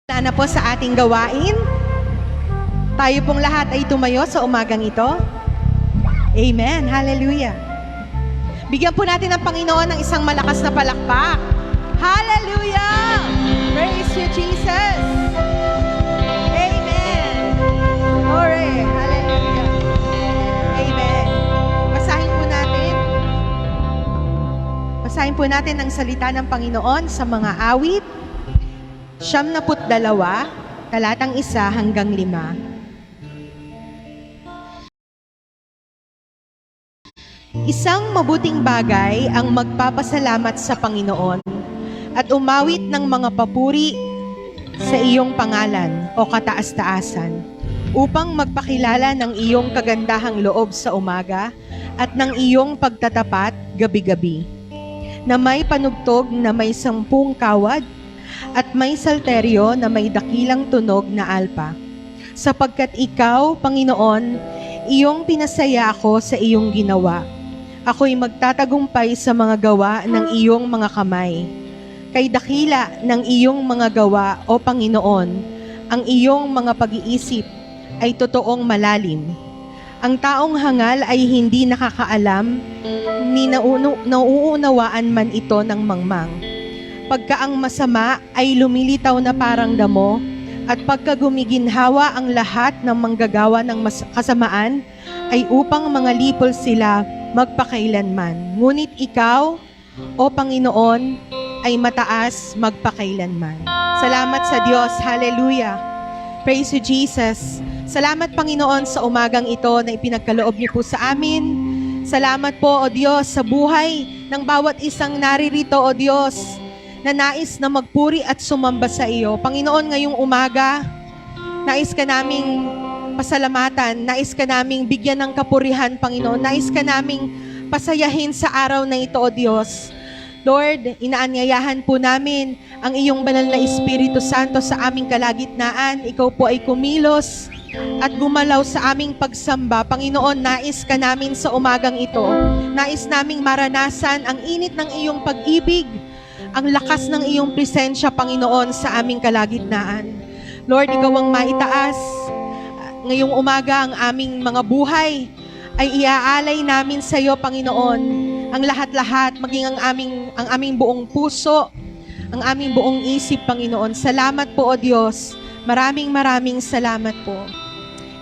Na po sa ating gawain. Tayo pong lahat ay tumayo sa umagang ito. Amen. Hallelujah. Bigyan po natin ng Panginoon ng isang malakas na palakpak. Hallelujah! Praise you, Jesus! Amen. Glory. Hallelujah. Amen. Basahin po natin ang salita ng Panginoon sa mga awit 72, talatang 1 hanggang 5. Isang mabuting bagay ang magpapasalamat sa Panginoon at umawit ng mga papuri sa iyong pangalan o kataas-taasan upang magpakilala ng iyong kagandahang loob sa umaga at ng iyong pagtatapat gabi-gabi, na may panugtog na may 10 kawad at may salteryo na may dakilang tunog na alpa. Sapagkat ikaw, Panginoon, iyong pinasaya ako sa iyong ginawa. Ako'y magtatagumpay sa mga gawa ng iyong mga kamay. Kay dakila ng iyong mga gawa, O Panginoon, ang iyong mga pag-iisip ay totoong malalim. Ang taong hangal ay hindi nakakaalam, ni nauunawaan man ito ng mangmang. Pagka ang masama ay lumilitaw na parang damo, at pagka gumiginhawa ang lahat ng manggagawa ng kasamaan, ay upang mga lipol sila magpakailanman. Ngunit ikaw, O Panginoon, ay mataas magpakailanman. Salamat sa Diyos. Hallelujah. Praise you, Jesus. Salamat, Panginoon, sa umagang ito na ipinagkaloob niyo po sa amin. Salamat po, O Diyos, sa buhay ng bawat isang naririto, O Diyos, na nais na magpuri at sumamba sa iyo. Panginoon, ngayong umaga, nais ka naming pasalamatan, nais ka naming bigyan ng kapurihan, Panginoon, nais ka naming pasayahin sa araw na ito, O Diyos. Lord, inaanyayahan po namin ang iyong banal na Espiritu Santo sa aming kalagitnaan. Ikaw po ay kumilos at gumalaw sa aming pagsamba. Panginoon, nais ka namin sa umagang ito. Nais naming maranasan ang init ng iyong pag-ibig, ang lakas ng iyong presensya, Panginoon, sa aming kalagitnaan. Lord, ikaw ang maitaas. Ngayong umaga, ang aming mga buhay ay iaalay namin sa iyo, Panginoon. Ang lahat-lahat, maging ang aming buong puso, ang aming buong isip, Panginoon. Salamat po, O Diyos. Maraming salamat po.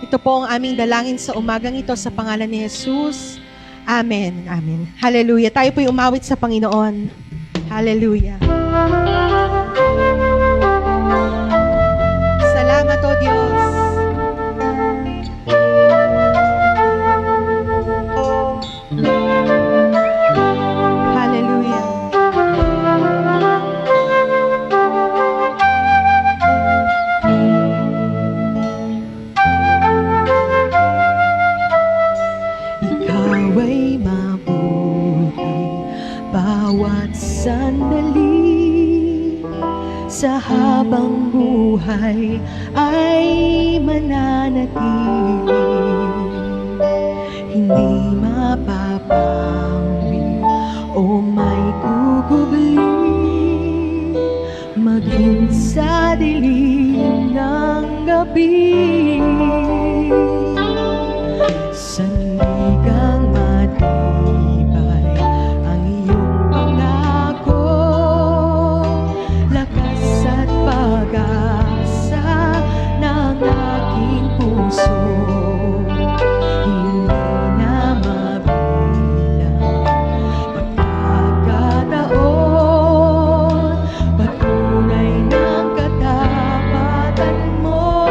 Ito po ang aming dalangin sa umagang ito sa pangalan ni Jesus. Amen. Amen. Hallelujah. Tayo po'y umawit sa Panginoon. Hallelujah. Salamat, O Diyos. Hallelujah. Ikaw ay mabuti bawat sandali, sa habang buhay ay mananatili, hindi mapapawi o may gugubli, maging sa dilim ng gabi. Sandigang matibay ang iyong pangako, lakas at pag-asa ng aking puso. Hindi na mabilang pagkakataon, patunay ng katapatan mo.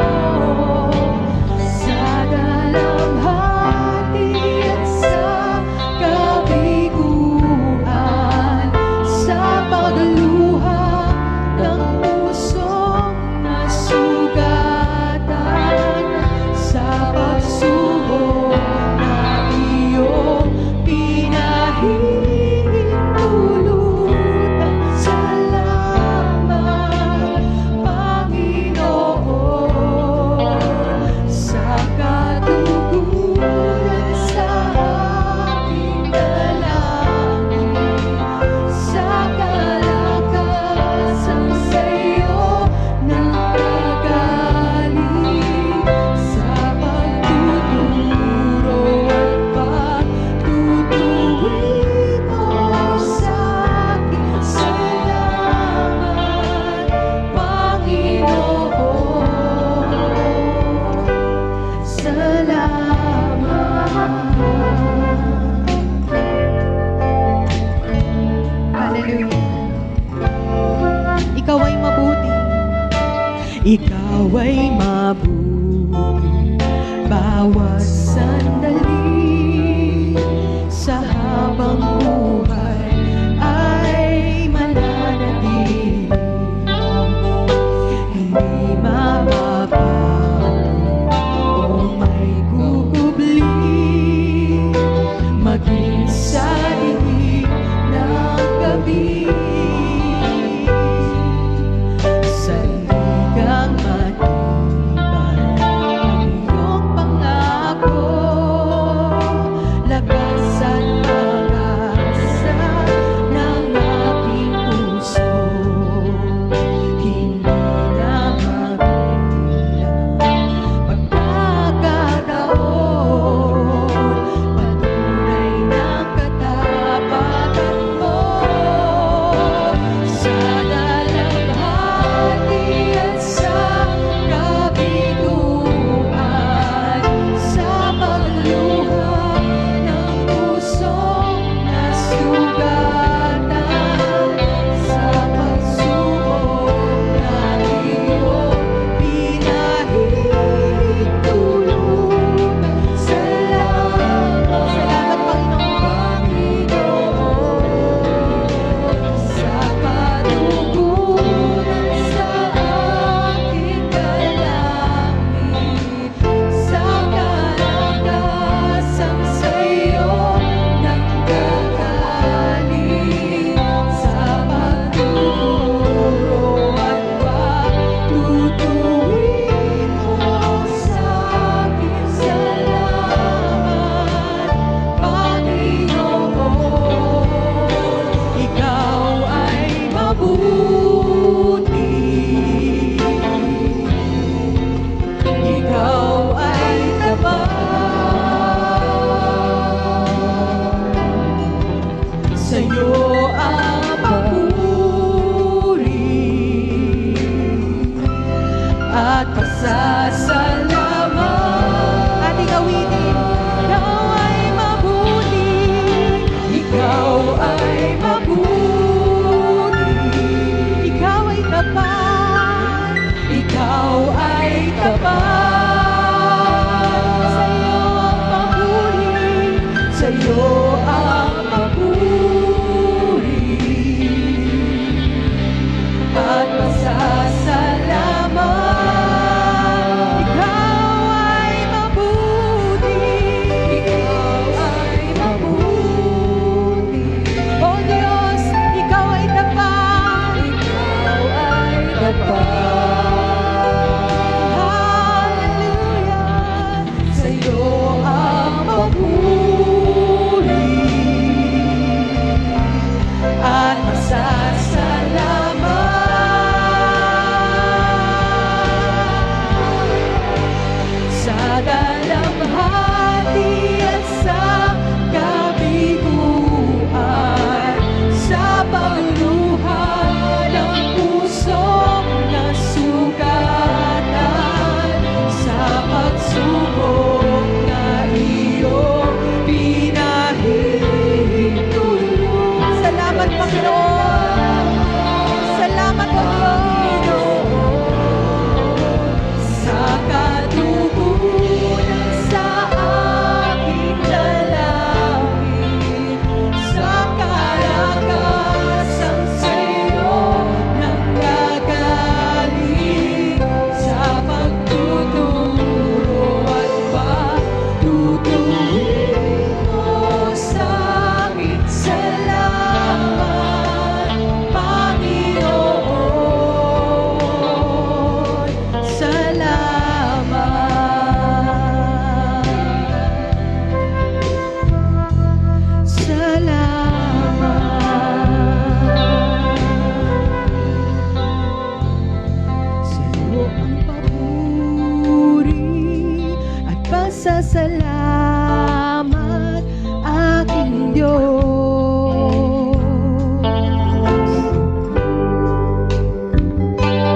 Ikaw ay mabuti bawat sandali, sa habang buhay ay mananatili. Hindi mababago o may kukubli, maging sa dilim ng gabi. Sandigang matibay ang iyong pangako, lakas at pag-asa ng aking puso. Hindi na mabilang pagkakataon, patunay ng katapatan mo. Sa dalamhati at sa kabiguan, sa pagluha ng pusong nasugatan, sa pagsubok na iyong pinahintulot. Salamat, Panginoon, sa patugunan sa aking dalangin, sa kalakasan sa'yo nanggagaling, sa pagtuturo at pagtutuwid mo sa'kin. Salamat, Panginoon. Ikaw ay mabuti, ikaw ay tapat, sa'yo ang papuri at pasasalamat. Ating awitin, ikaw ay mabuti, ikaw ay mabuti, ikaw ay tapat, ikaw ay tapat, sa'yo ang papuri, sa'yo ang papuri at pasasalamat. Ikaw ay mabuti, ikaw ay mabuti, O Diyos, ikaw ay tapat, ikaw ay tapat. Hallelujah, sa'yo ang papuri at masasalamat. Sa dalamhati at sa kabiguan, sa pagluha ng pusong nasugatan, sa pagsubok na iyong pinahintulot. Salamat, Panginoon. Salamat, Panginoon, sa katugunan sa aking dalangin, sa kalakasan sa'yo nanggagaling, sa pagtuturo at pagtutuwid mo sa'kin. Salamat, Panginoon. Salamat. Salamat. Sa'yo ang papuri at pasasalamat, aking Diyos.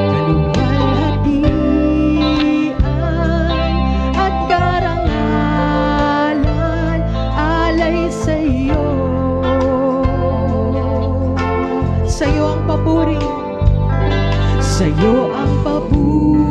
Kaluwalhatian at karangalan alay sa'yo. Sa'yo ang papuri, sa'yo ang papuri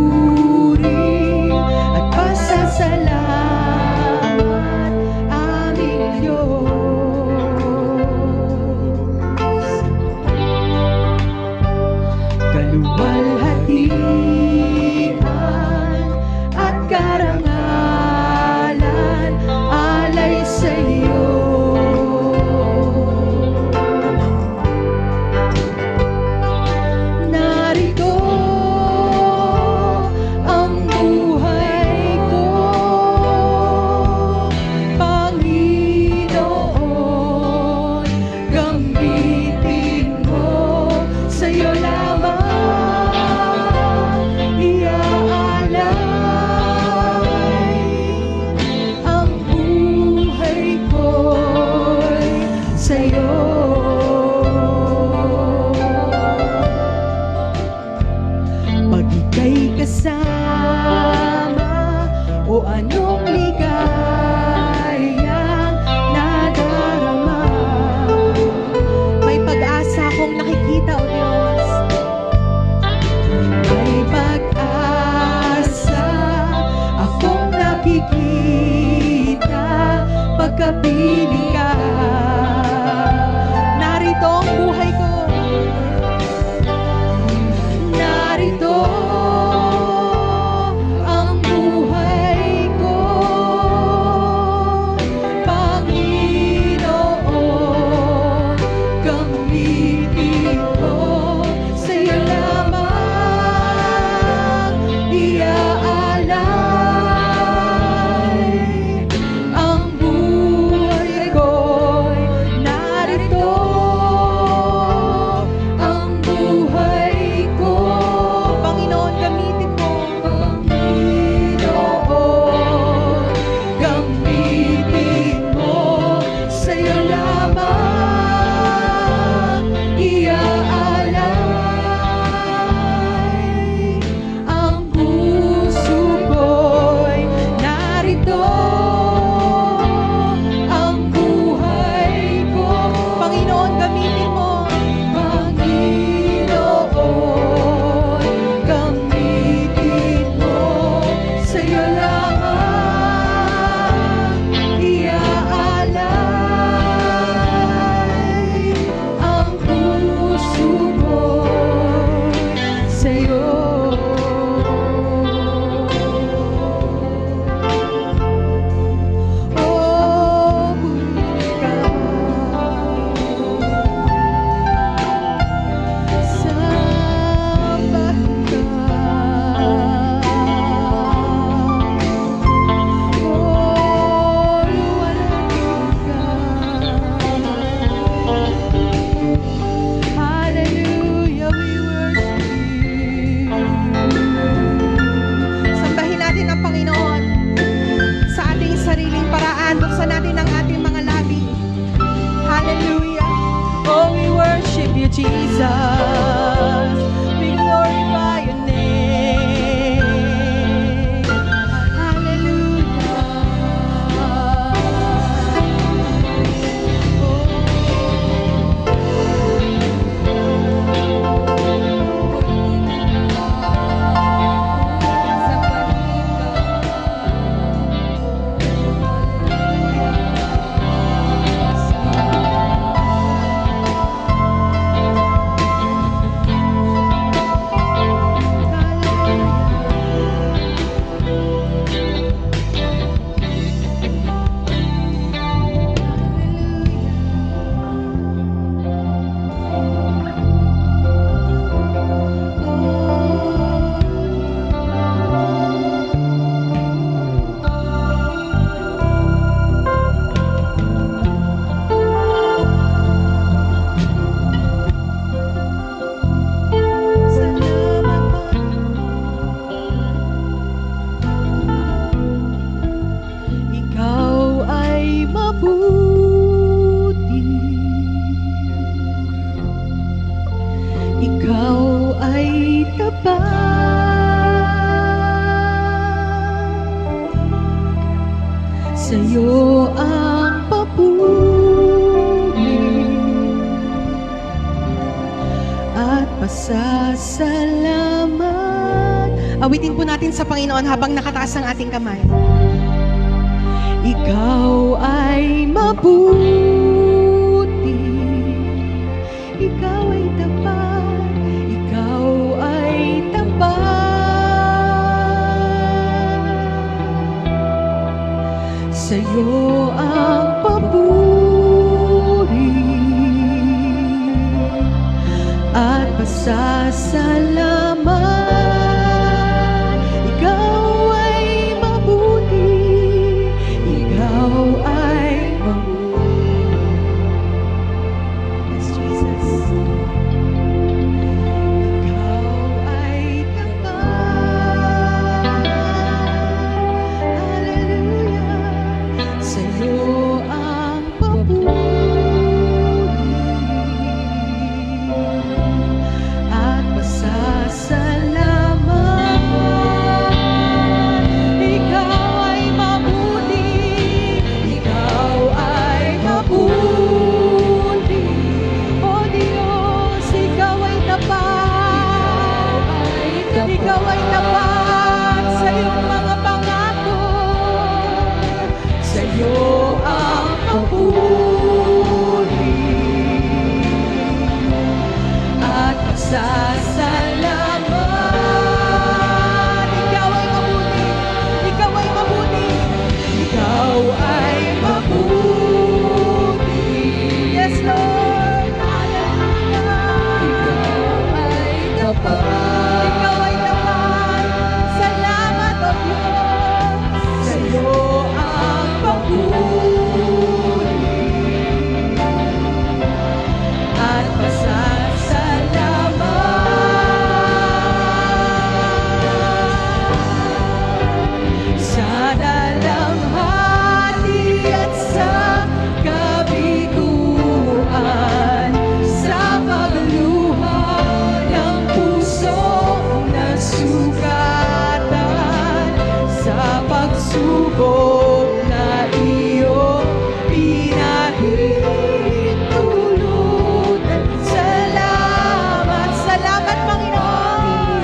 kasama o anong ligayang nadarama. May pag-asa akong nakikita, O Diyos. May pag-asa akong nakikita pagkapiling ka. Narito ang buhay ko. Narito ang buhay ko, Panginoon, gamitin ko sa'yo lamang iaalay. Ang buhay ko'y narito, ang buhay ko, Panginoon, gamitin mo. Panginoon, gamitin mo, sa'yo lamang iaalay. Ang puso ko'y narito, ang buhay ko, Panginoon, gamitin mo. Panginoon, gamitin mo, sa'yo lamang iaalay. Ang puso ko'y sa'yo. Oh, buka sambat ka. Oh, luwalhati ka. Hallelujah, we worship you. Sambahin natin ang Panginoon sa ating sariling paraan. Buksan natin ang ating mga labi. Hallelujah. Oh, we worship you, Jesus. We glorify your name. Ikaw ay mabuti, ikaw ay tapat, sa'yo ang papuri at pasasalamat. Awitin po natin sa Panginoon habang nakataas ang ating kamay. Ikaw ay mabuti, ikaw ay tapat, ikaw ay tapat, sa'yo ang papuri at pasasalamat. Ikaw ay mabuti, ikaw ay mabuti. Yes, Jesus. Ikaw ay tapat. Hallelujah. Sa'yo ang papuri at pasasalamat. sakop na iyong pinahintulutan. Salamat, salamat Panginoon.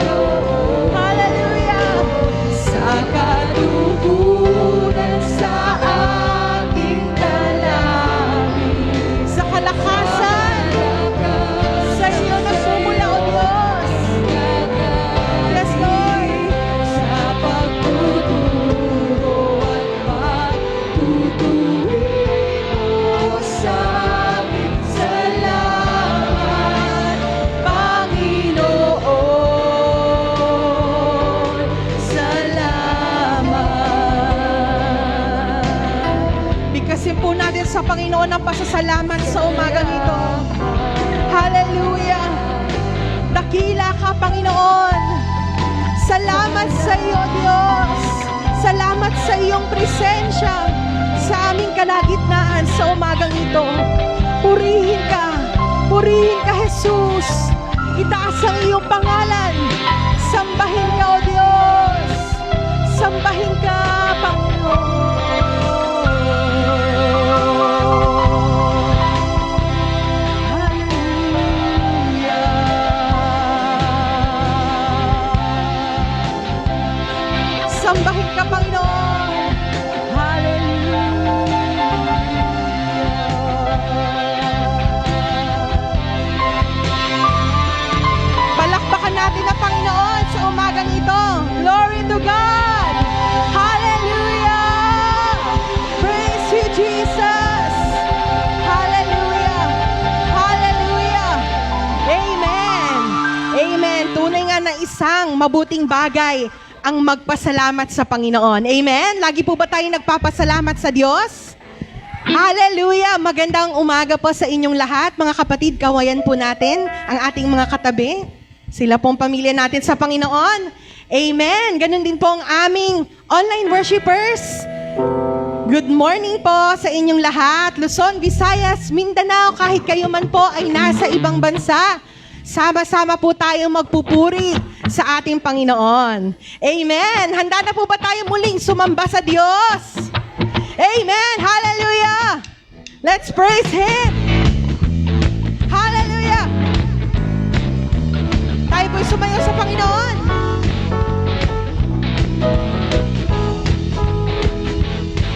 Hallelujah. Sa katugunan sa aking dalangin, sa kalakasan, sa iyo nasumula, O Diyos. Yes, Lord. Sa pagtuturo at pagtutuwid mo sa amin. Salamat, Panginoon. Salamat. Bigkasin po natin sa Panginoon ang pasasalamat sa umagang ito. Hallelujah. Dakila ka, Panginoon. Salamat sa iyo, Diyos. Salamat sa iyong presensya sa aming kalagitnaan sa umagang ito. Purihin ka, Jesus. Itaas ang iyong pangalan. Sambahin ka, O Diyos. Sambahin ka, Panginoon. Sambahin ka, Panginoon. Hallelujah. Palakpakan natin ang Panginoon sa umagang ito. Glory to God. Hallelujah. Praise you, Jesus. Hallelujah. Hallelujah. Amen. Amen. Tunay nga na isang mabuting bagay ang magpasalamat sa Panginoon. Amen? Lagi po ba tayo nagpapasalamat sa Diyos? Hallelujah! Magandang umaga po sa inyong lahat. Mga kapatid, kawayan po natin ang ating mga katabi. Sila pong pamilya natin sa Panginoon. Amen! Ganun din po ang aming online worshipers. Good morning po sa inyong lahat. Luzon, Visayas, Mindanao, kahit kayo man po ay nasa ibang bansa. Sama-sama po tayo magpupuri sa ating Panginoon. Amen! Handa na po ba tayo muling sumamba sa Diyos? Amen! Hallelujah! Let's praise Him! Hallelujah! Tayo po'y sumayo sa Panginoon.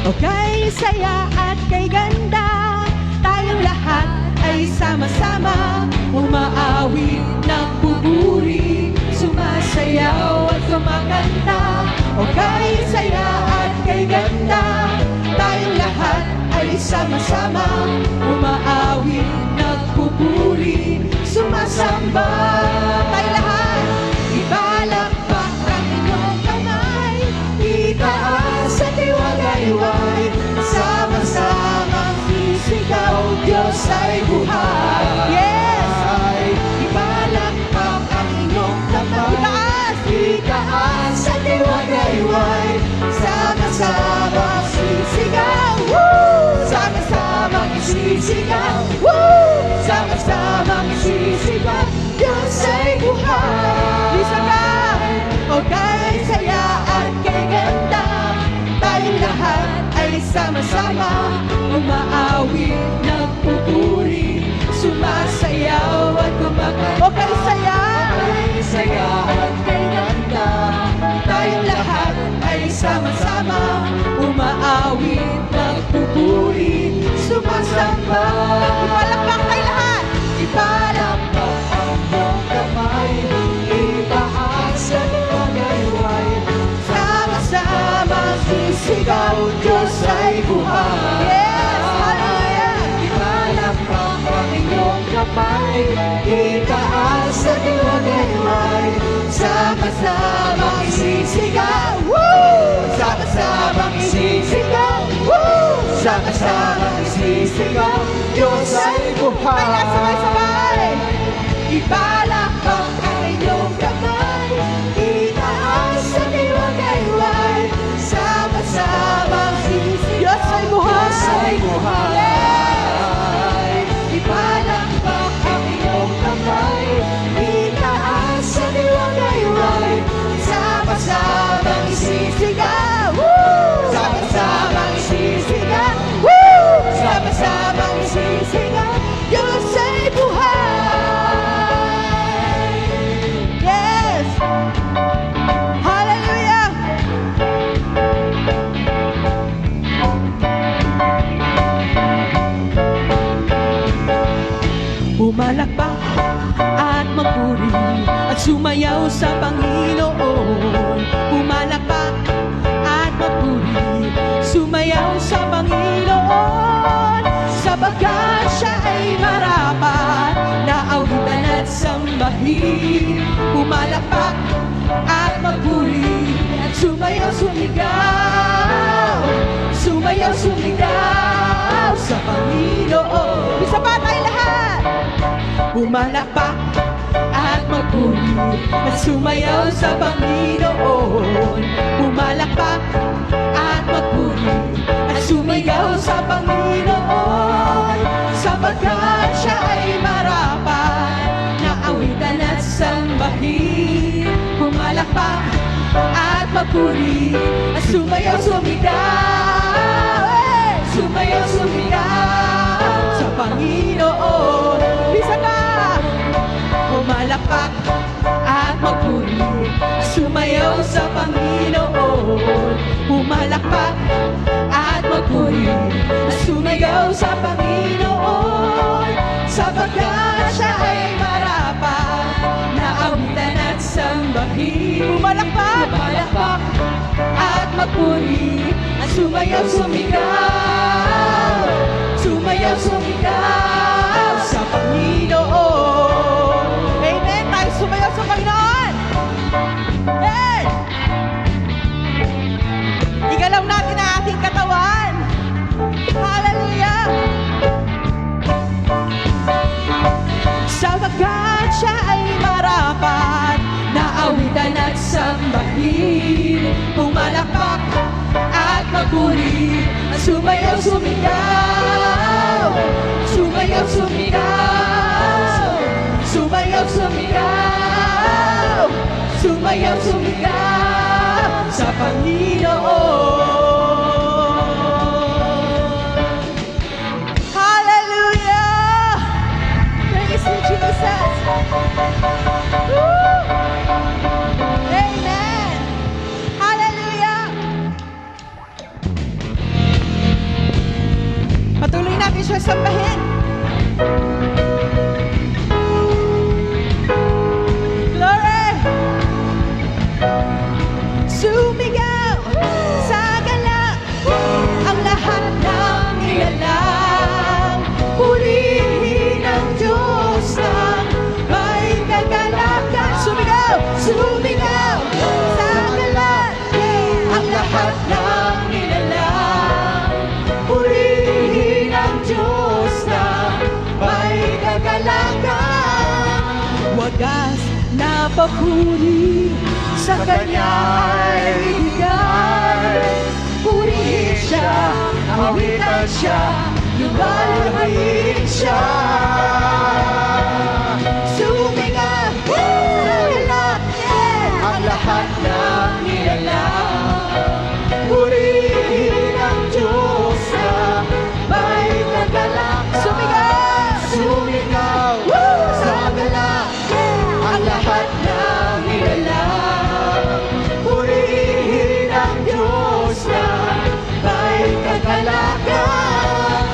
O kay saya at kay ganda, tayong lahat ay sama-sama umaawit ng pupuri, sumasayaw at kumakanta. O kay saya at kay ganda, tayong lahat ay sama-sama umaawit ng pupuri, sumasamba. Tayo lahat, ibalakpak ang inyong kamay, itaas at iwagayway, sama-sama sisigaw, Diyos ay buhay. Yes! Ibalakpak ang inyong kamay, itaas at iwagayway, sama-sama sisigaw. Woo! Sama-sama sisigaw. Woo! Sama-sama sisigaw, Diyos ay buhay. Isa ka! O kay saya at kay ganda, tayong lahat ay sama-sama umaawit ng pupuri, sumasayaw at kumakanta. O kay saya at kay ganda, tayong lahat ay sama-sama umaawit ng pupuri, sumasamba. Ipalakpak tayo lahat. Ipalakpak ang iyong kamay, itaas at iwagayway, sama-sama sisigaw, Diyos ay buhay. Yes! Hallelujah! Ipalakpak ang iyong kamay, itaas at iwagayway, sama-sama sisigaw. Woo! Sama-sama sisigaw. Woo! Sama-sama sisigaw, Diyos ay buhay. Kaya sabay-sabay. Ipalakpak ang inyong kamay, itaas at iwagayway, sama-sama sisigaw. Diyos ay buhay. Diyos ay buhay. Ipalakpak ang inyong kamay, itaas at iwagayway, sama-sama sisigaw. Woo! Sama-sama sambahin, pumalakpak at magpuri, at sumayaw, sumigaw, sumayaw, sumigaw sa Panginoon. Isa pa tayo lahat. Pumalakpak at magpuri, at sumayaw sa Panginoon. Pumalakpak at magpuri, at sumayaw sa Panginoon, sapagkat siya ay marapat na awitan at sambahin. Pumalakpak at magpuri, at sumayaw, sumigaw, sumayaw, sumigaw sa Panginoon. Bisa ka. Pumalakpak at magpuri, sumayaw sa Panginoon. Pumalakpak at magpuri, sumayaw sa Panginoon, sapagkat siya ay marapat na awitan at sambahin. Pumalakpak, pumalakpak at magpuri, sumayaw, sumigaw, sumayaw, sumigaw sa Panginoon. Amen. Tayo sumayaw sa Panginoon. Amen. Igalaw natin ang ating katawan. Hallelujah. Sapagkat siya ay marapat na awitan at sambahin. Pumalakpak at magpuri, sumayaw, sumigaw, sumayaw, sumigaw, sumayaw, sumigaw, sumayaw, sumigaw sa Panginoon. Hallelujah! Praise you, Jesus! Woo! Amen! Hallelujah! Patuloy natin siya sambahin. Glory! Sumigaw sa galak ang lahat ng nilalang. Purihin ang Diyos ng may kagalakan. Sumigaw! Sumigaw sa galak ang lahat ng nilalang. Purihin ang Diyos ng may kagalakan. Wagas na papuri sa Kanya ay bigay. Purihin siya, awitan siya, luwalhayin siya. Sumingaw sa galak ang lahat ng nilalang. Purihin ang Diyos na may kagalakan. Sumingaw! Sumingaw sa galak ang lahat ng nilalang. Purihin ang Diyos na may kagalakan.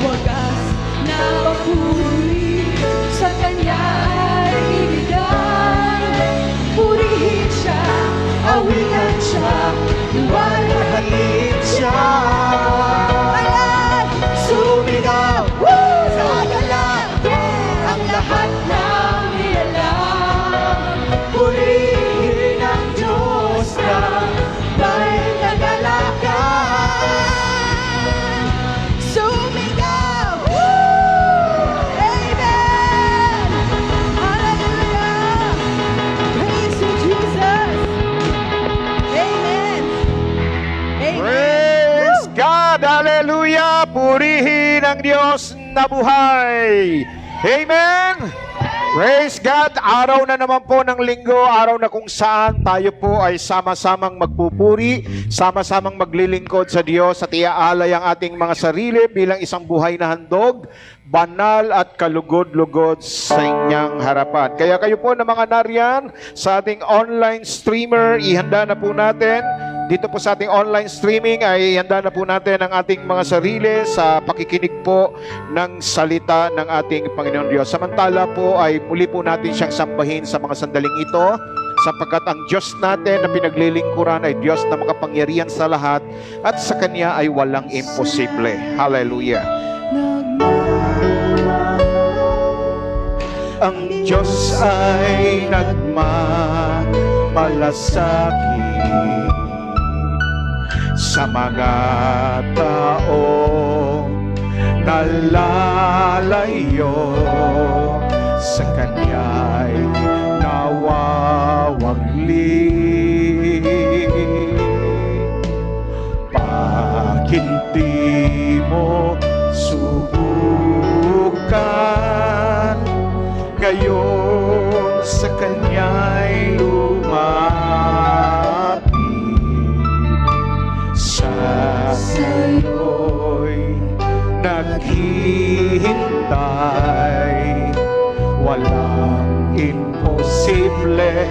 Wagas na papuri sa Kanya ay ibigay. Purihin siya, awitan siya, luwalhayin siya. Ayan! Sumigaw sa galak ang lahat ng nilalang. Purihin ang Diyos na may kagalakan. Sumigaw! Amen! Hallelujah! Praise you, Jesus! Amen! Amen! Praise God! Hallelujah! Purihin ang Diyos na buhay! Amen! Praise God! Araw na naman po ng linggo, araw na kung saan tayo po ay sama-samang magpupuri, sama-samang maglilingkod sa Diyos at iaalay ang ating mga sarili bilang isang buhay na handog, banal at kalugod-lugod sa inyong harapan. Kaya kayo po na mga nariyan sa ating online streamer, ihanda na po natin. Dito po sa ating online streaming ay ihanda na po natin ang ating mga sarili sa pakikinig po ng salita ng ating Panginoon Diyos. Samantala po ay muli po natin siyang sambahin sa mga sandaling ito, sapagkat ang Diyos natin na pinaglilingkuran ay Diyos na makapangyarihan sa lahat at sa Kanya ay walang imposible. Hallelujah! ang Diyos ay nagmamalasakit sa mga taong nalalayo sa Kanya'y nawawagli. Pag hindi mo subukan ngayon sa Kanya'y lumapit, sa'yo'y naghihintay. Walang imposible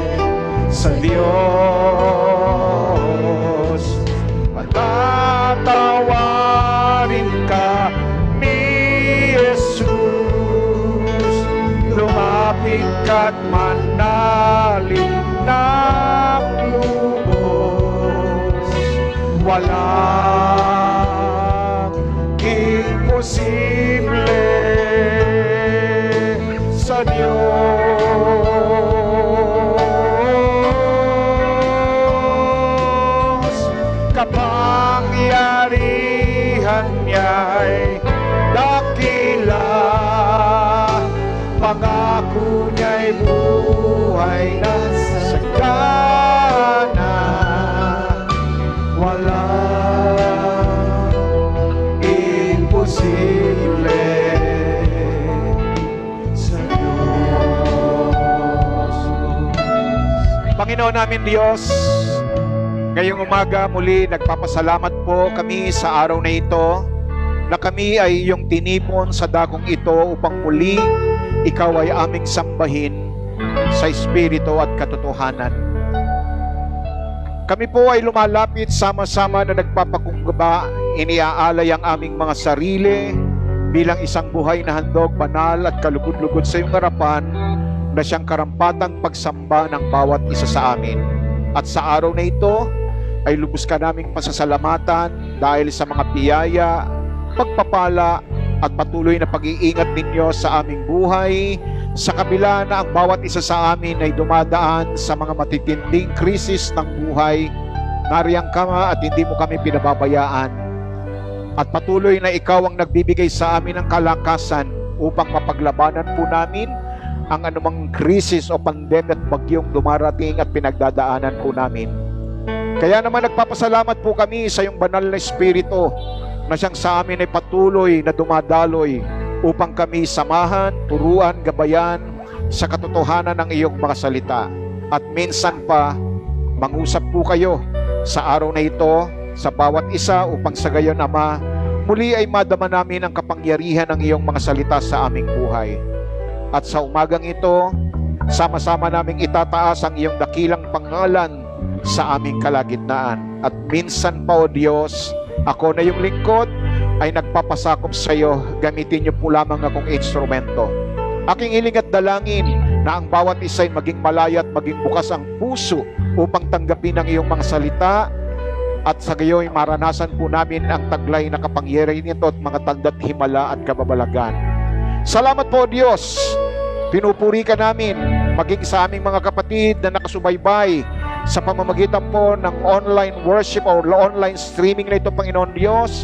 sa Diyos. Patatawarin ka ni Jesus. Lumapit ka't manalig ng lubos. Walang imposible sa Diyos. Kapangyarihan niya'y dakila, pangako niya'y buhay na sagana. Walang imposible sa Diyos. Panginoon namin Diyos, ngayong umaga muli nagpapasalamat po kami sa araw na ito na kami ay iyong tinipon sa dagong ito upang muli ikaw ay aming sambahin sa Espiritu at katotohanan. Kami po ay lumalapit sama-sama na nagpapakumbaba, iniaalay ang aming mga sarili bilang isang buhay na handog, banal at kalugod-lugod sa iyong harapan na siyang karampatang pagsamba ng bawat isa sa amin. At sa araw na ito ay lubos ka naming pasasalamatan dahil sa mga biyaya, pagpapala at patuloy na pag-iingat ninyo sa aming buhay, sa kabila na ang bawat isa sa amin ay dumadaan sa mga matitinding krisis ng buhay. Nariyang ka at hindi mo kami pinababayaan. At patuloy na ikaw ang nagbibigay sa amin ng kalakasan upang mapaglabanan po namin ang anumang krisis o pandemya at bagyong dumarating at pinagdadaanan po namin. Kaya naman nagpapasalamat po kami sa iyong banal na Espiritu na siyang sa amin ay patuloy na dumadaloy upang kami samahan, turuan, gabayan sa katotohanan ng iyong mga salita. At minsan pa, mangusap po kayo sa araw na ito sa bawat isa upang sa gayon, Ama, muli ay madama namin ang kapangyarihan ng iyong mga salita sa aming buhay. At sa umagang ito, sama-sama naming itataas ang iyong dakilang pangalan sa aming kalagitnaan. At minsan pa, O Diyos, ako na yung lingkod ay nagpapasakop sa iyo, gamitin niyo po lamang akong instrumento. Aking hiling at dalangin na ang bawat isa ay maging malaya at maging bukas ang puso upang tanggapin ang iyong mga salita, at sa gayoy maranasan po namin ang taglay na kapangyarihan nito at mga tanda't himala at kababalagan. Salamat po, Diyos. Pinupuri ka namin maging sa aming mga kapatid na nakasubaybay sa pamamagitan po ng online worship o online streaming na ito, Panginoon Diyos.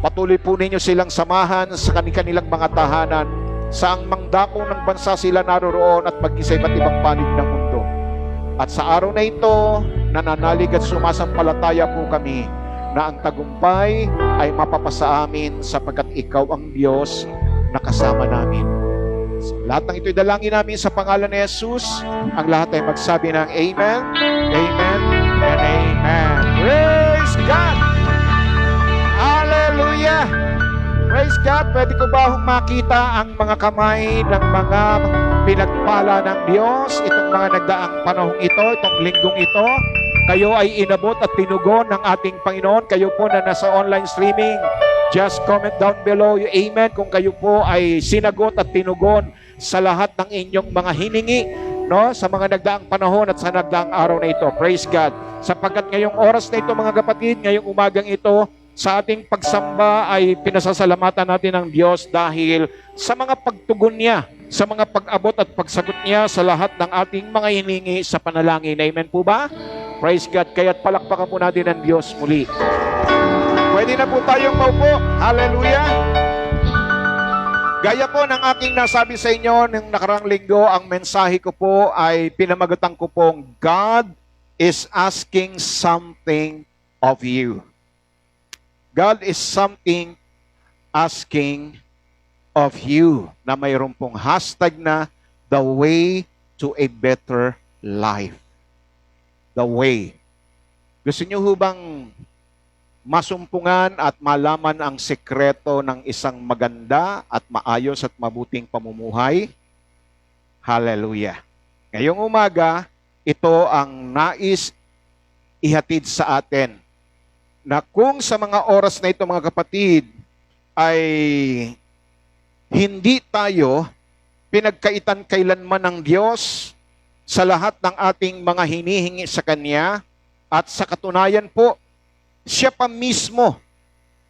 Patuloy po ninyo silang samahan sa kanilang mga tahanan, sa ang mangdako ng bansa sila naroroon at maging sa iba't ibang panig ng mundo. At sa araw na ito, nananalig at sumasampalataya po kami na ang tagumpay ay mapapasa amin sapagkat ikaw ang Diyos na kasama namin. Lahat ng ito'y dalangin namin sa pangalan ni Jesus. Ang lahat ay magsabi ng Amen, Amen, and Amen. Praise God! Hallelujah! Praise God! Pwede ko ba hong makita ang mga kamay ng mga pinagpala ng Diyos itong mga nagdaang panahong ito, itong linggong ito? Kayo ay inabot at tinugon ng ating Panginoon. Kayo po na nasa online streaming, just comment down below yung amen kung kayo po ay sinagot at tinugon sa lahat ng inyong mga hiningi, no, sa mga nagdaang panahon at sa nagdaang araw na ito. Praise God. Sapagkat ngayong oras na ito, mga kapatid, ngayong umagang ito, sa ating pagsamba ay pinasasalamatan natin ng Diyos dahil sa mga pagtugon niya sa mga pag-abot at pagsagot niya sa lahat ng ating mga hiningi sa panalangin. Amen po ba? Praise God. Kaya't palakpakan po natin ang Diyos muli. Pwede na po tayong maupo. Hallelujah. Gaya po ng aking nasabi sa inyo ng nakarang linggo, ang mensahe ko po ay pinamagatan ko pong God is asking something of you. God is something asking of you, na mayroon pong hashtag na the way to a better life. The way. Gusto niyo ho bang masumpungan at malaman ang sekreto ng isang maganda at maayos at mabuting pamumuhay? Hallelujah. Ngayong umaga, ito ang nais ihatid sa atin, na kung sa mga oras na ito, mga kapatid, ay hindi tayo pinagkaitan kailanman ng Diyos sa lahat ng ating mga hinihingi sa Kanya, at sa katunayan po, Siya pa mismo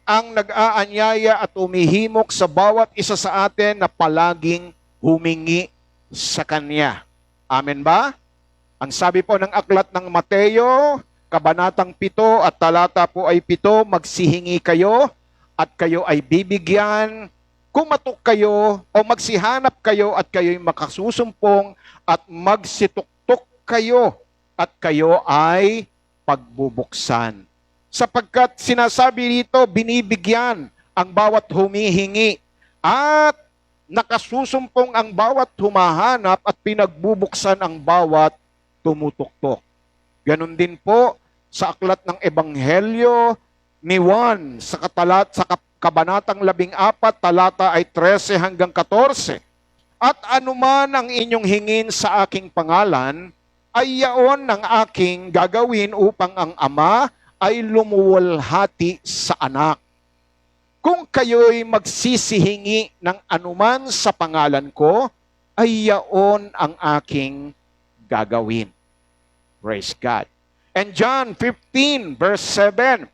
ang nag-aanyaya at umihimok sa bawat isa sa atin na palaging humingi sa Kanya. Amen ba? Ang sabi po ng aklat ng Mateo, kabanatang 7 at talata po ay 7, magsihingi kayo at kayo ay bibigyan. Kumatok kayo o magsihanap kayo at kayo'y makasusumpong, at magsituktok kayo at kayo ay pagbubuksan. Sapagkat sinasabi rito, binibigyan ang bawat humihingi at nakasusumpong ang bawat humahanap at pinagbubuksan ang bawat tumutuktok. Ganon din po sa aklat ng Ebanghelyo ni Juan sa kabanatang 14, talata ay 13 hanggang 14. At anuman ang inyong hingin sa aking pangalan, ay yaon ang aking gagawin upang ang Ama ay lumuwalhati sa anak. Kung kayo'y magsisihingi ng anuman sa pangalan ko, ay yaon ang aking gagawin. Praise God. And John 15 verse 7,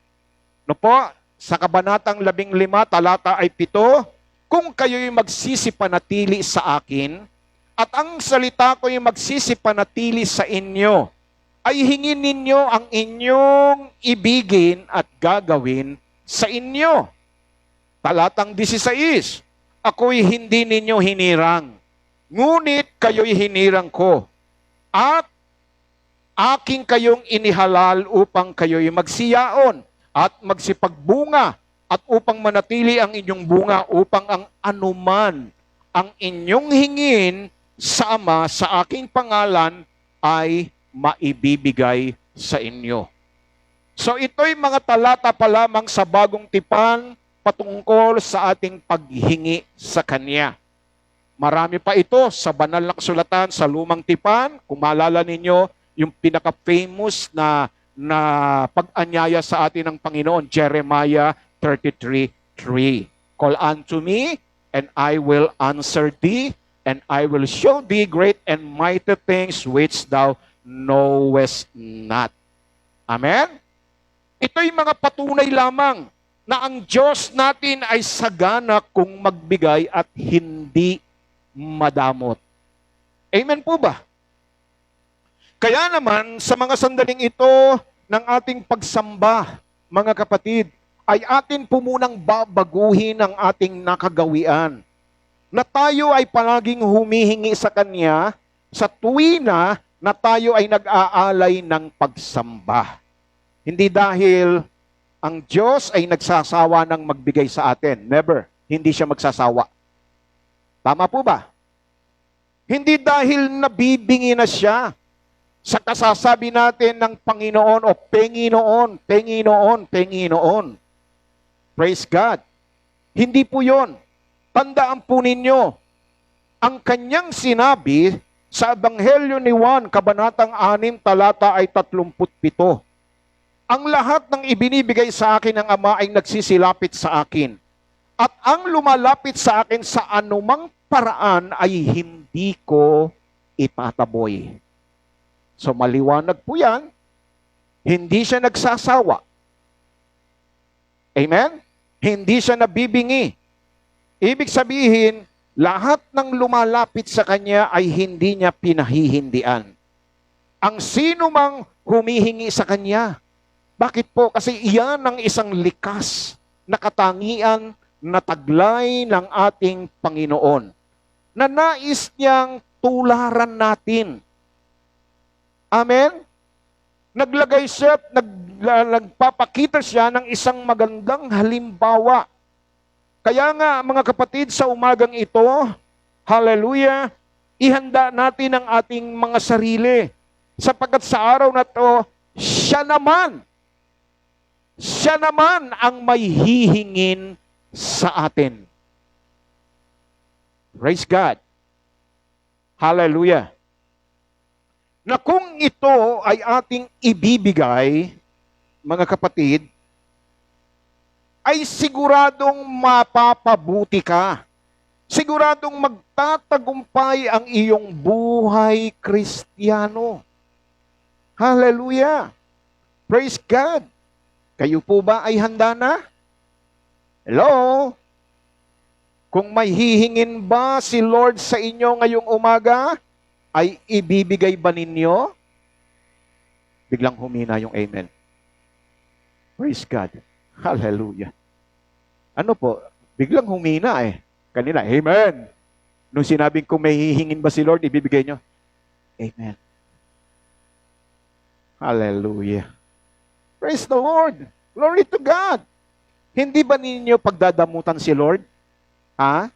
no po, sa kabanatang 15, talata ay 7, kung kayo'y magsisipanatili sa akin, at ang salita ko'y magsisipanatili sa inyo, ay hingin ninyo ang inyong ibigin at gagawin sa inyo. Talatang 16, ako'y hindi ninyo hinirang, ngunit kayo'y hinirang ko, at aking kayong inihalal upang kayo'y magsiyaon at magsipagbunga, at upang manatili ang inyong bunga, upang ang anuman ang inyong hingin sa Ama sa aking pangalan ay maibibigay sa inyo. So ito'y mga talata pa lamang sa bagong tipan patungkol sa ating paghingi sa Kanya. Marami pa ito sa banal na kasulatan sa lumang tipan. Kung maalala ninyo, yung pinaka-famous na pag-anyaya sa atin ng Panginoon, Jeremiah 33:3. Call unto me, and I will answer thee, and I will show thee great and mighty things which thou knowest not. Amen? Ito'y mga patunay lamang na ang Diyos natin ay sagana kung magbigay at hindi madamot. Amen po ba? Kaya naman, sa mga sandaling ito ng ating pagsamba, mga kapatid, ay atin po munang babaguhin ang ating nakagawian. Na tayo ay palaging humihingi sa Kanya sa tuwina na tayo ay nag-aalay ng pagsamba. Hindi dahil ang Diyos ay nagsasawa ng magbigay sa atin. Never. Hindi siya magsasawa. Tama po ba? Hindi dahil nabibingi na siya sa kasasabi natin ng Panginoon o Panginoon, Panginoon, Panginoon. Praise God. Hindi po yon. Tandaan po ninyo, ang kanyang sinabi sa Ebanghelyo ni Juan, kabanatang 6, talata ay 37. Ang lahat ng ibinibigay sa akin ng Ama ay nagsisilapit sa akin. At ang lumalapit sa akin sa anumang paraan ay hindi ko itataboy. So maliwanag po yan, hindi siya nagsasawa. Amen? Hindi siya nabibingi. Ibig sabihin, Lahat ng lumalapit sa Kanya ay hindi niya pinahihindian. Ang sino mang humihingi sa Kanya. Bakit po? Kasi iyan ang isang likas na katangian na taglay ng ating Panginoon na nais niyang tularan natin. Amen? Naglagay siya, nagpapakita siya ng isang magandang halimbawa. Kaya nga, mga kapatid, sa umagang ito, hallelujah, ihanda natin ang ating mga sarili. Sapagkat sa araw na to, siya naman ang may hihingin sa atin. Praise God. Hallelujah. Na kung ito ay ating ibibigay, mga kapatid, ay siguradong mapapabuti ka. Siguradong magtatagumpay ang iyong buhay Kristiyano. Hallelujah. Praise God. Kayo po ba ay handa na? Hello? Kung may hihingin ba si Lord sa inyo ngayong umaga, ay ibibigay ba ninyo? Biglang humina yung amen. Praise God. Hallelujah. Ano po? Biglang humina eh. Kanila, amen. Nung sinabing kung may hihingin ba si Lord, ibibigay nyo? Amen. Hallelujah. Praise the Lord. Glory to God. Hindi ba ninyo pagdadamutan si Lord? Ha?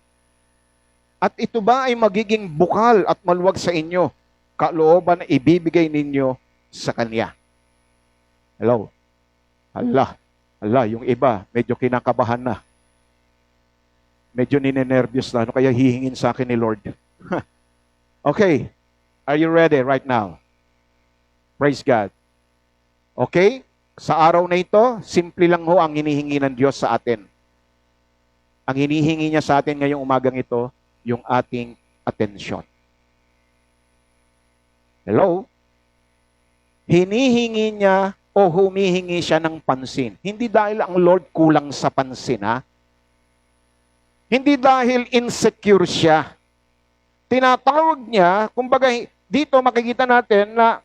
At ito ba ay magiging bukal at maluwag sa inyo, kalooban na ibibigay ninyo sa Kanya? Hello? Hala, yung iba, medyo kinakabahan na. Medyo ninenervyos na. Ano kaya hihingin sa akin ni Lord? Okay. Are you ready right now? Praise God. Okay? Sa araw na ito, simple lang ho ang hinihingi ng Diyos sa atin. Ang hinihingi niya sa atin ngayong umagang ito, yung ating atensyon. Hello? Hinihingi niya o humihingi siya ng pansin. Hindi dahil ang Lord kulang sa pansin, ha? Hindi dahil insecure siya. Tinatawag niya, kumbaga dito makikita natin na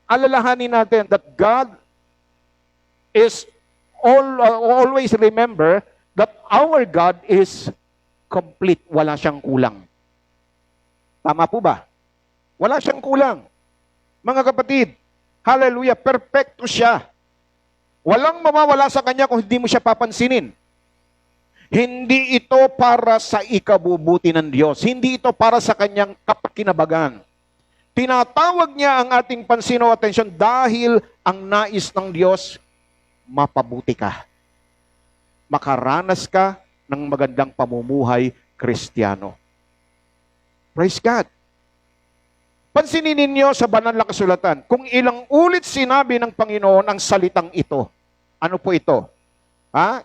alalahanin natin that God is always remember that our God is complete. Wala siyang kulang. Tama po ba? Wala siyang kulang. Mga kapatid, hallelujah, perfecto siya. Walang mawawala sa Kanya kung hindi mo siya papansinin. Hindi ito para sa ikabubuti ng Diyos. Hindi ito para sa Kanyang kapakinabagan. Tinatawag niya ang ating pansin o atensyon dahil ang nais ng Diyos, mapabuti ka. Makaranas ka ng magandang pamumuhay Kristiyano. Praise God. Pansinin ninyo sa banal na kasulatan, kung ilang ulit sinabi ng Panginoon ang salitang ito. Ano po ito?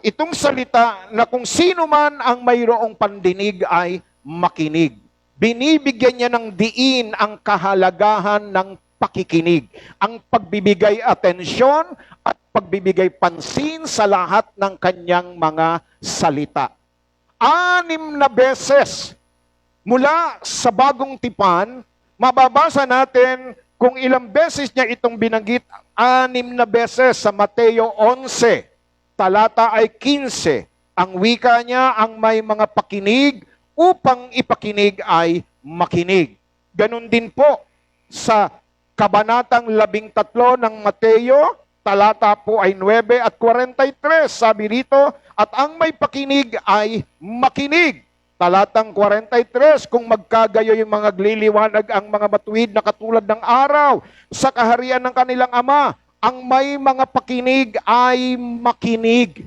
Itong salita na kung sino man ang mayroong pandinig ay makinig. Binibigyan niya ng diin ang kahalagahan ng pakikinig, ang pagbibigay atensyon at pagbibigay pansin sa lahat ng kanyang mga salita. 6 na beses mula sa bagong tipan, mababasa natin kung ilang beses niya itong binanggit. 6 na beses sa Mateo 11, talata ay 15. Ang wika niya ang may mga pakinig, upang ipakinig ay makinig. Ganon din po sa kabanatang 13 ng Mateo, talata po ay 9 at 43. Sabi rito, at ang may pakinig ay makinig. Talatang 43, kung magkagayo yung mga gliliwanag ang mga matuwid na katulad ng araw sa kaharian ng kanilang Ama, ang may mga pakinig ay makinig.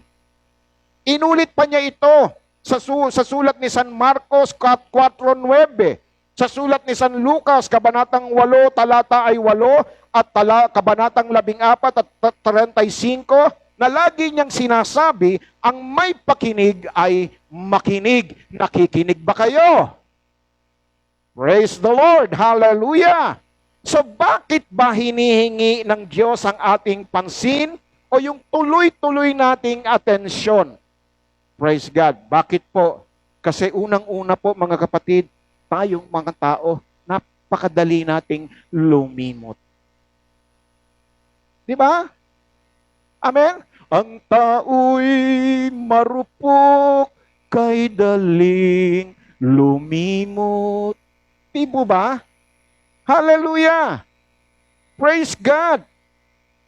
Inulit pa niya ito sa sulat ni San Marcos 4:9, sa sulat ni San Lucas, kabanatang 8, talata ay 8, at kabanatang 14 at 35, na lagi niyang sinasabi, ang may pakinig ay makinig. Nakikinig ba kayo? Praise the Lord! Hallelujah! So bakit ba hinihingi ng Diyos ang ating pansin o yung tuloy-tuloy nating atensyon? Praise God. Bakit po? Kasi unang-una po mga kapatid, tayong mga tao, napakadali nating lumimot. Di ba? Amen? Ang tao'y marupok, kay daling lumimot. Di po ba? Hallelujah! Praise God!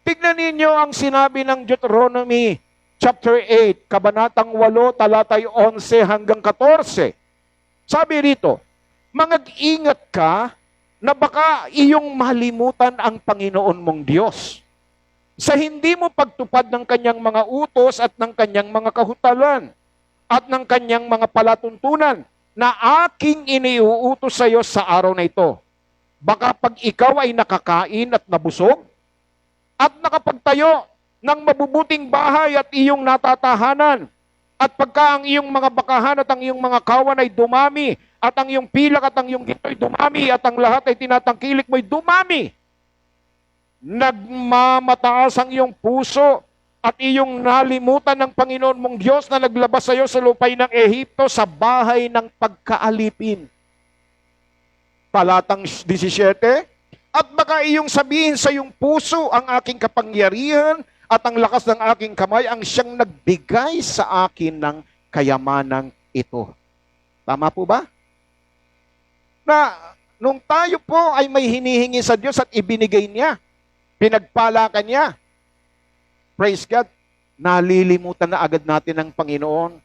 Tignan ninyo ang sinabi ng Deuteronomy chapter 8, kabanatang 8, talatay 11 hanggang 14. Sabi rito, mag-ingat ka na baka iyong malimutan ang Panginoon mong Diyos sa hindi mo pagtupad ng kanyang mga utos at ng kanyang mga kahutalan at ng kanyang mga palatuntunan na aking iniuutos sa iyo sa araw na ito. Baka pag ikaw ay nakakain at nabusog, at nakapagtayo ng mabubuting bahay at iyong natatahanan, at pagka ang iyong mga bakahan at ang iyong mga kawan ay dumami, at ang iyong pilak at ang iyong gito'y dumami, at ang lahat ay tinatangkilik mo'y dumami, nagmamataas ang iyong puso, at iyong nalimutan ng Panginoon mong Diyos na naglabas sa iyo sa lupay ng Ehipto sa bahay ng pagkaalipin. Talatang 17, at baka iyong sabihin sa iyong puso, ang aking kapangyarihan at ang lakas ng aking kamay ang siyang nagbigay sa akin ng kayamanang ito. Tama po ba? Na nung tayo po ay may hinihingi sa Diyos at ibinigay niya, pinagpala ka niya, praise God, nalilimutan na agad natin ang Panginoon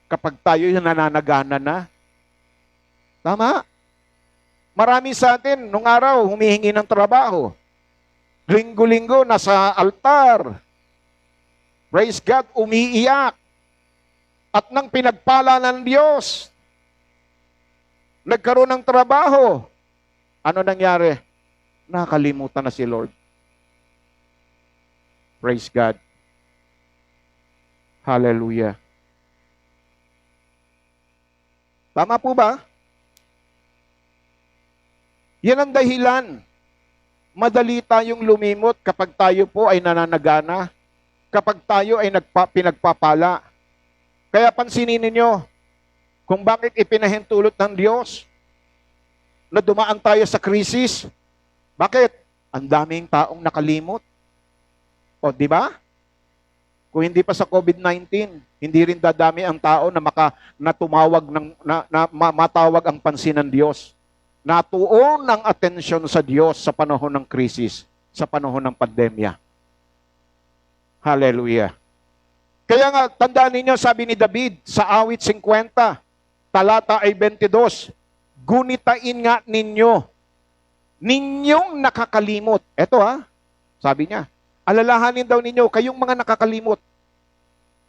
kapag tayo nananagana na. Tama? Marami sa atin, nung araw, humihingi ng trabaho. Linggo-linggo, nasa altar. Praise God, umiiyak. At nang pinagpala ng Diyos, nagkaroon ng trabaho. Ano nangyari? Nakalimutan na si Lord. Praise God. Hallelujah. Tama po ba? Yan ang dahilan. Madali tayong lumimot kapag tayo po ay nananagana, kapag tayo ay pinagpapala. Kaya pansinin ninyo kung bakit ipinahintulot ng Diyos na dumaan tayo sa krisis. Bakit? Ang daming taong nakalimot. O, di ba? Kung hindi pa sa COVID-19, hindi rin dadami ang tao na tumawag matawag ang pansin ng Diyos. Natuon ng atensyon sa Diyos sa panahon ng krisis, sa panahon ng pandemya. Hallelujah. Kaya nga, tandaan ninyo, sabi ni David sa awit 50, talata ay 22, gunitain nga ninyong nakakalimot. Eto sabi niya, alalahanin daw ninyo, kayong mga nakakalimot.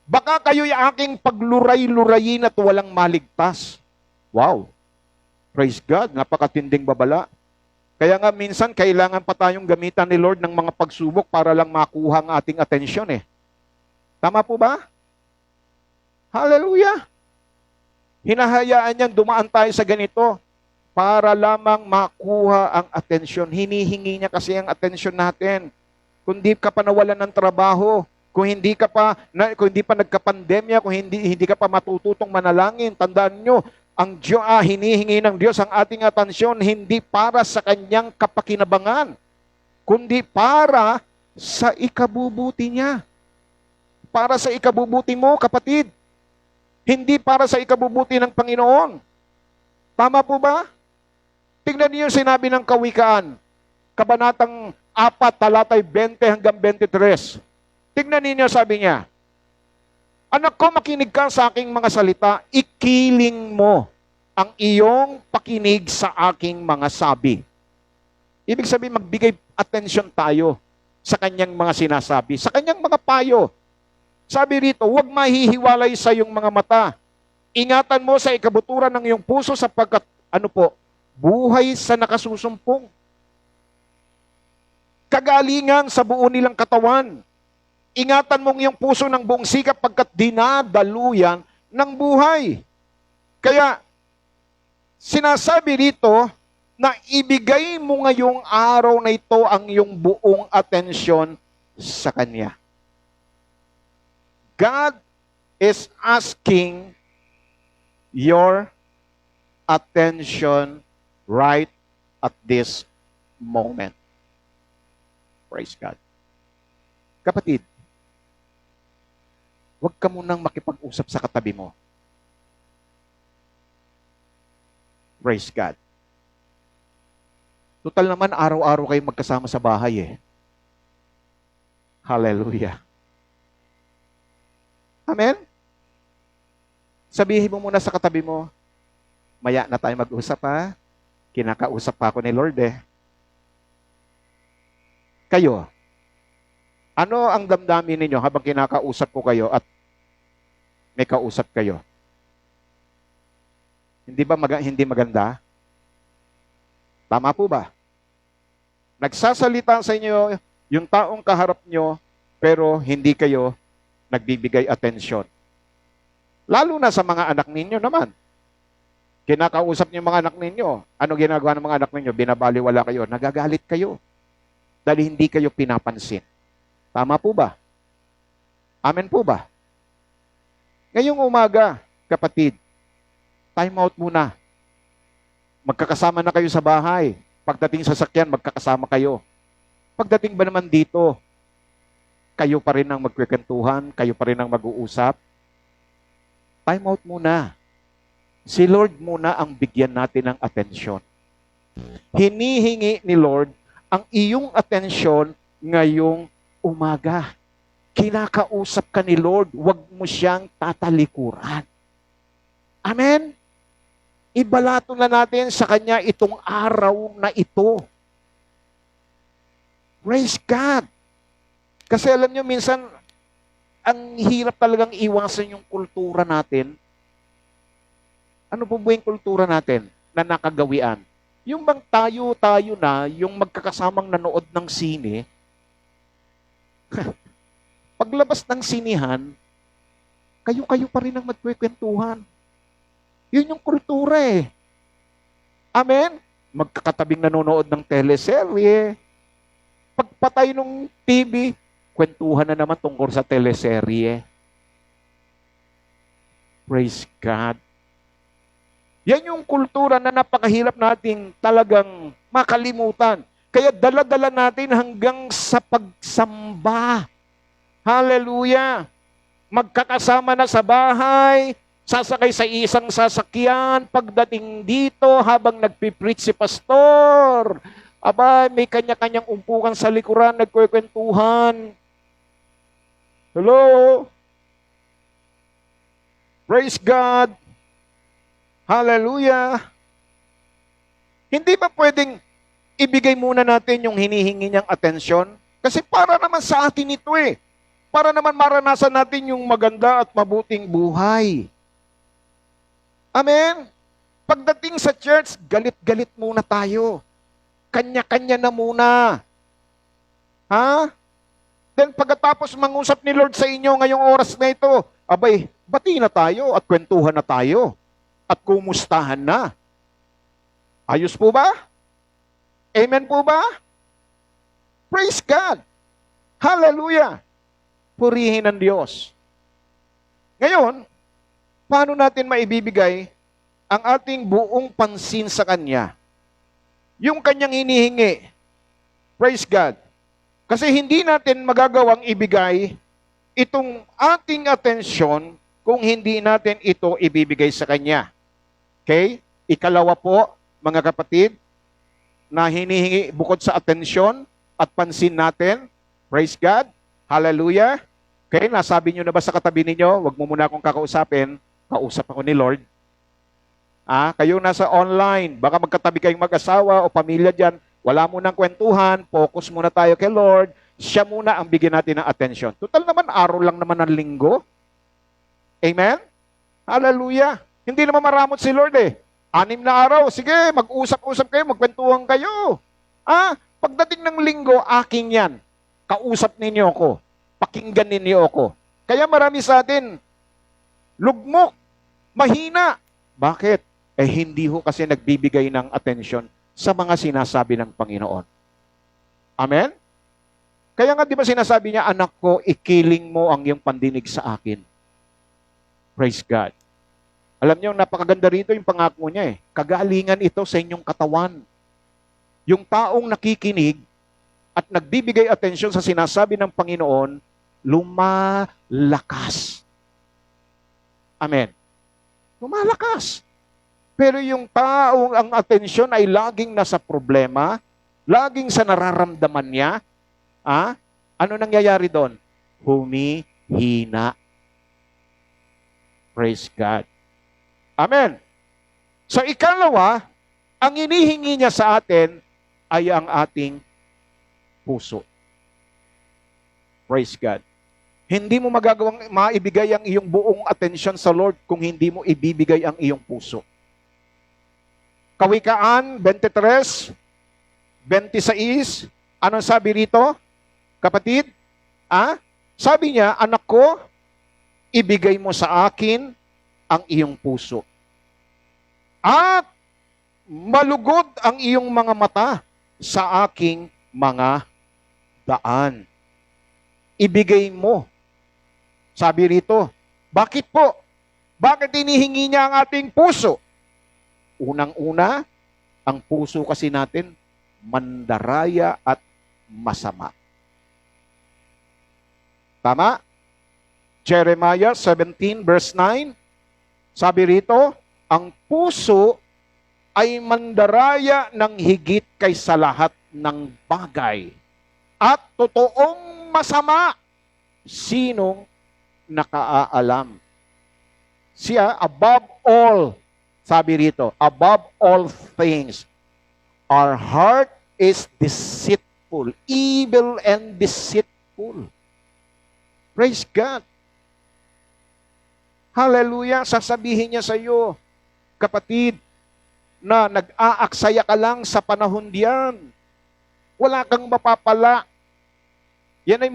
Baka kayo'y aking pagluray-lurayin at walang maligtas. Wow. Praise God, napakatinding babala. Kaya nga minsan kailangan pa tayong gamitan ni Lord ng mga pagsubok para lang makuha ang ating atensyon Tama po ba? Hallelujah! Hinahayaan niyang dumaan tayo sa ganito para lamang makuha ang atensyon. Hinihingi niya kasi ang atensyon natin. Kung di ka pa nawalan ng trabaho, kung hindi pa nagka-pandemya, kung hindi ka pa matututong manalangin, tandaan nyo, ang Diyos, hinihingi ng Diyos ang ating atensyon hindi para sa kanyang kapakinabangan, kundi para sa ikabubuti niya. Para sa ikabubuti mo, kapatid. Hindi para sa ikabubuti ng Panginoon. Tama po ba? Tingnan niyo sinabi ng Kawikaan, kabanatang 4, talatay 20 hanggang 23. Tingnan niyo, sabi niya, anak ko, makinig ka sa aking mga salita, ikiling mo ang iyong pakinig sa aking mga sabi. Ibig sabihin, magbigay atensyon tayo sa kanyang mga sinasabi, sa kanyang mga payo. Sabi rito, huwag mahihiwalay sa iyong mga mata. Ingatan mo sa ikabuturan ng iyong puso sapagkat, buhay sa nakasusumpong. Kagalingan sa buo nilang katawan. Ingatan mong iyong puso ng buong sikap pagkat dinadaluyan ng buhay. Kaya, sinasabi rito na ibigay mo ngayong araw na ito ang iyong buong atensyon sa Kanya. God is asking your attention right at this moment. Praise God. Kapatid, huwag ka munang makipag-usap sa katabi mo. Praise God. Total naman, araw-araw kayo magkasama sa bahay eh. Hallelujah. Amen? Sabihin mo muna sa katabi mo, maya na tayo mag-usap ha. Kinakausap pa ako ni Lord eh. Kayo, ano ang damdamin ninyo habang kinakausap ko kayo at may kausap kayo? Hindi ba hindi maganda? Tama po ba? Nagsasalita sa inyo yung taong kaharap nyo, pero hindi kayo nagbibigay atensyon. Lalo na sa mga anak ninyo naman. Kinakausap niyo mga anak ninyo. Ano ginagawa ng mga anak ninyo? Binabaliwala kayo. Nagagalit kayo. Dahil hindi kayo pinapansin. Tama po ba? Amen po ba? Ngayong umaga, kapatid, time out muna. Magkakasama na kayo sa bahay. Pagdating sa sakyan, magkakasama kayo. Pagdating ba naman dito, kayo pa rin ang magkwentuhan, kayo pa rin ang mag-uusap. Time out muna. Si Lord muna ang bigyan natin ng atensyon. Hinihingi ni Lord ang iyong atensyon ngayong umaga. Kinakausap ka ni Lord, huwag mo siyang tatalikuran. Amen? Ibalato na natin sa Kanya itong araw na ito. Praise God! Kasi alam nyo, minsan, ang hirap talagang iwasan yung kultura natin. Ano po ba yung kultura natin na nakagawian? Yung bang tayo na, yung magkakasamang nanood ng sine, paglabas ng sinihan, kayo-kayo pa rin ang magkwentuhan. Yun yung kultura eh. Amen? Magkakatabing nanonood ng teleserye. Pagpatay ng TV, kwentuhan na naman tungkol sa teleserye. Praise God. Yan yung kultura na napakahirap nating talagang makalimutan. Kaya dala-dala natin hanggang sa pagsamba. Hallelujah! Magkakasama na sa bahay, sasakay sa isang sasakyan, pagdating dito habang nagpipreach si pastor, aba, may kanya-kanyang umpukan sa likuran, nagkukwentuhan. Hello? Praise God! Hallelujah! Hindi ba pwedeng ibigay muna natin yung hinihingi niyang atensyon? Kasi para naman sa atin ito eh. Para naman maranasan natin yung maganda at mabuting buhay. Amen? Pagdating sa church, galit-galit muna tayo. Kanya-kanya na muna. Ha? Then pagkatapos mangusap ni Lord sa inyo ngayong oras na ito, abay, bati na tayo at kwentuhan na tayo. At kumustahan na. Ayos po ba? Amen po ba? Praise God! Hallelujah! Purihin ang Diyos. Ngayon, paano natin maibibigay ang ating buong pansin sa Kanya? Yung Kanyang hinihingi. Praise God. Kasi hindi natin magagawang ibigay itong ating atensyon kung hindi natin ito ibibigay sa Kanya. Okay? Ikalawa po, mga kapatid, na hinihingi bukod sa atensyon at pansin natin. Praise God. Hallelujah. Okay, nasabi nyo na ba sa katabi ninyo? Huwag mo muna akong kakausapin. Kausap ako ni Lord. Kayo nasa online, baka magkatabi kayong mag-asawa o pamilya dyan, wala mo nang kwentuhan, focus muna tayo kay Lord, siya muna ang bigyan natin ng atensyon. Total naman, araw lang naman ng linggo. Amen? Hallelujah. Hindi naman maramot si Lord eh. 6 na araw, sige, mag-usap-usap kayo, magkwentuhan kayo. Pagdating ng linggo, aking yan. Kausap ninyo ako. Pakinggan ninyo ako. Kaya marami sa atin, lugmok, mahina. Bakit? Hindi ho kasi nagbibigay ng atensyon sa mga sinasabi ng Panginoon. Amen? Kaya nga di ba sinasabi niya, anak ko, ikiling mo ang iyong pandinig sa akin. Praise God. Alam niyo, napakaganda rito yung pangako niya eh. Kagalingan ito sa inyong katawan. Yung taong nakikinig at nagbibigay atensyon sa sinasabi ng Panginoon, lumalakas. Amen. Lumalakas. Pero yung taong ang atensyon ay laging nasa problema, laging sa nararamdaman niya, ano nangyayari doon? Humihina. Praise God. Amen. So ikalawa, ang inihingi niya sa atin ay ang ating puso. Praise God. Hindi mo magagawang maibigay ang iyong buong atensyon sa Lord kung hindi mo ibibigay ang iyong puso. Kawikaan 23, 26, anong sabi rito? Kapatid, sabi niya, anak ko, ibigay mo sa akin ang iyong puso. At malugod ang iyong mga mata sa aking mga daan. Ibigay mo. Sabi rito, bakit po? Bakit hinihingi niya ang ating puso? Unang-una, ang puso kasi natin, mandaraya at masama. Tama? Jeremiah 17 verse 9, sabi rito, ang puso ay mandaraya ng higit kaysa lahat ng bagay. At totoong masama, sinong nakaaalam? Siya, above all, sabi rito, above all things, our heart is deceitful, evil and deceitful. Praise God. Hallelujah. Sasabihin niya sa iyo, kapatid, na nag-aaksaya ka lang sa panahon diyan. Wala kang mapapala. Yan ay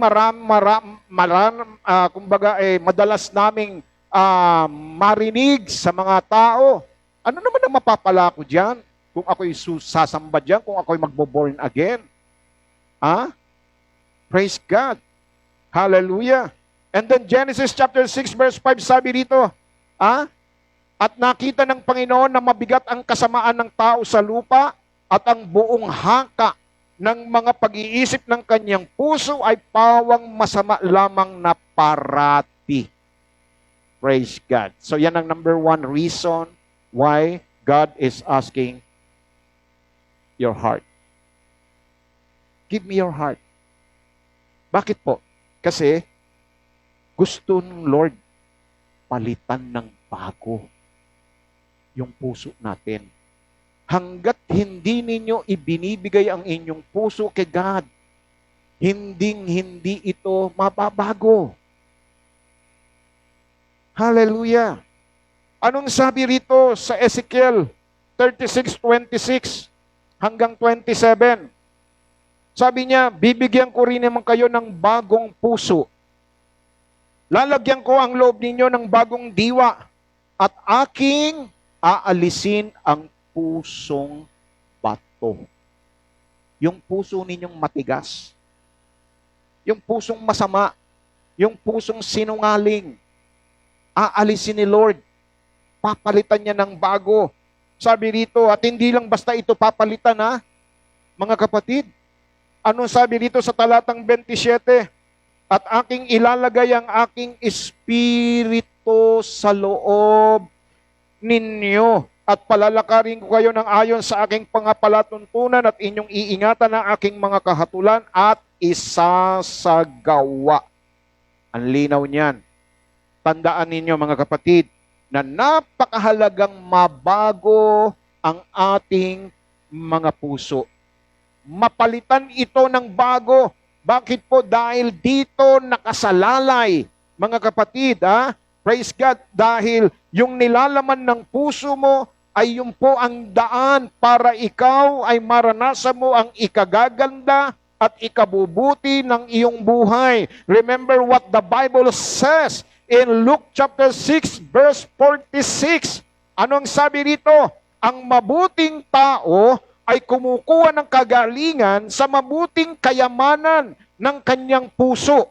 madalas naming marinig sa mga tao. Ano naman ang mapapala ko diyan? Kung ako'y sasamba diyan, kung ako'y magbo-born again. Praise God. Hallelujah. And then Genesis chapter 6 verse 5 sabi dito, at nakita ng Panginoon na mabigat ang kasamaan ng tao sa lupa at ang buong haka ng mga pag-iisip ng kanyang puso ay pawang masama lamang na parati. Praise God. So yan ang number one reason why God is asking your heart. Give me your heart. Bakit po? Kasi gusto ng Lord palitan ng bago yung puso natin. Hanggat hindi ninyo ibinibigay ang inyong puso kay God, hindi ito mababago. Hallelujah. Anong sabi rito sa Ezekiel 36:26 hanggang 27? Sabi niya, bibigyan ko rin naman kayo ng bagong puso. Lalagyan ko ang loob ninyo ng bagong diwa at aking aalisin ang pusong bato. Yung puso ninyong matigas. Yung pusong masama. Yung pusong sinungaling. Aalisin ni Lord. Papalitan niya ng bago. Sabi rito, at hindi lang basta ito papalitan mga kapatid. Ano sabi rito sa talatang 27? At aking ilalagay ang aking espiritu sa loob ninyo at palalakarin ko kayo ng ayon sa aking pangapalatuntunan at inyong iingatan ang aking mga kahatulan at isasagawa. Ang linaw niyan. Tandaan ninyo mga kapatid na napakahalagang mabago ang ating mga puso. Mapalitan ito ng bago. Bakit po? Dahil dito nakasalalay, mga kapatid, praise God, dahil yung nilalaman ng puso mo ay yung po ang daan para ikaw ay maranasan mo ang ikagaganda at ikabubuti ng iyong buhay. Remember what the Bible says in Luke chapter 6 verse 46. Anong sabi rito? Ang mabuting tao ay kumukuha ng kagalingan sa mabuting kayamanan ng kanyang puso.